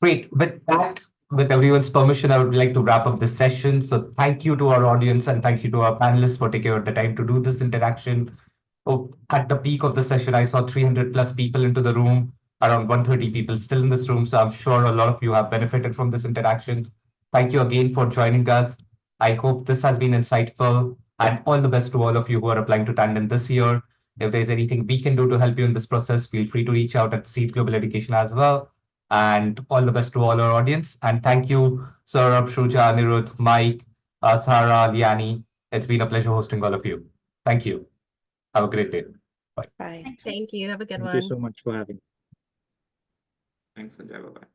Great. With that, with everyone's permission, I would like to wrap up this session. So thank you to our audience and thank you to our panelists for taking out the time to do this interaction. Oh, at the peak of the session, I saw 300 plus people into the room, around 130 people still in this room. So I'm sure a lot of you have benefited from this interaction. Thank you again for joining us. I hope this has been insightful, and all the best to all of you who are applying to Tandon this year. If there's anything we can do to help you in this process, feel free to reach out at Seed Global Education as well. And all the best to all our audience. And thank you, Saurabh, Shruja, Anirudh, Mike, Sarah, Liani. It's been a pleasure hosting all of you. Thank you. Have a great day. Bye. Bye. Thank you. Have a good Thank one. you so much for having me. Thanks, Sanjay. Bye-bye.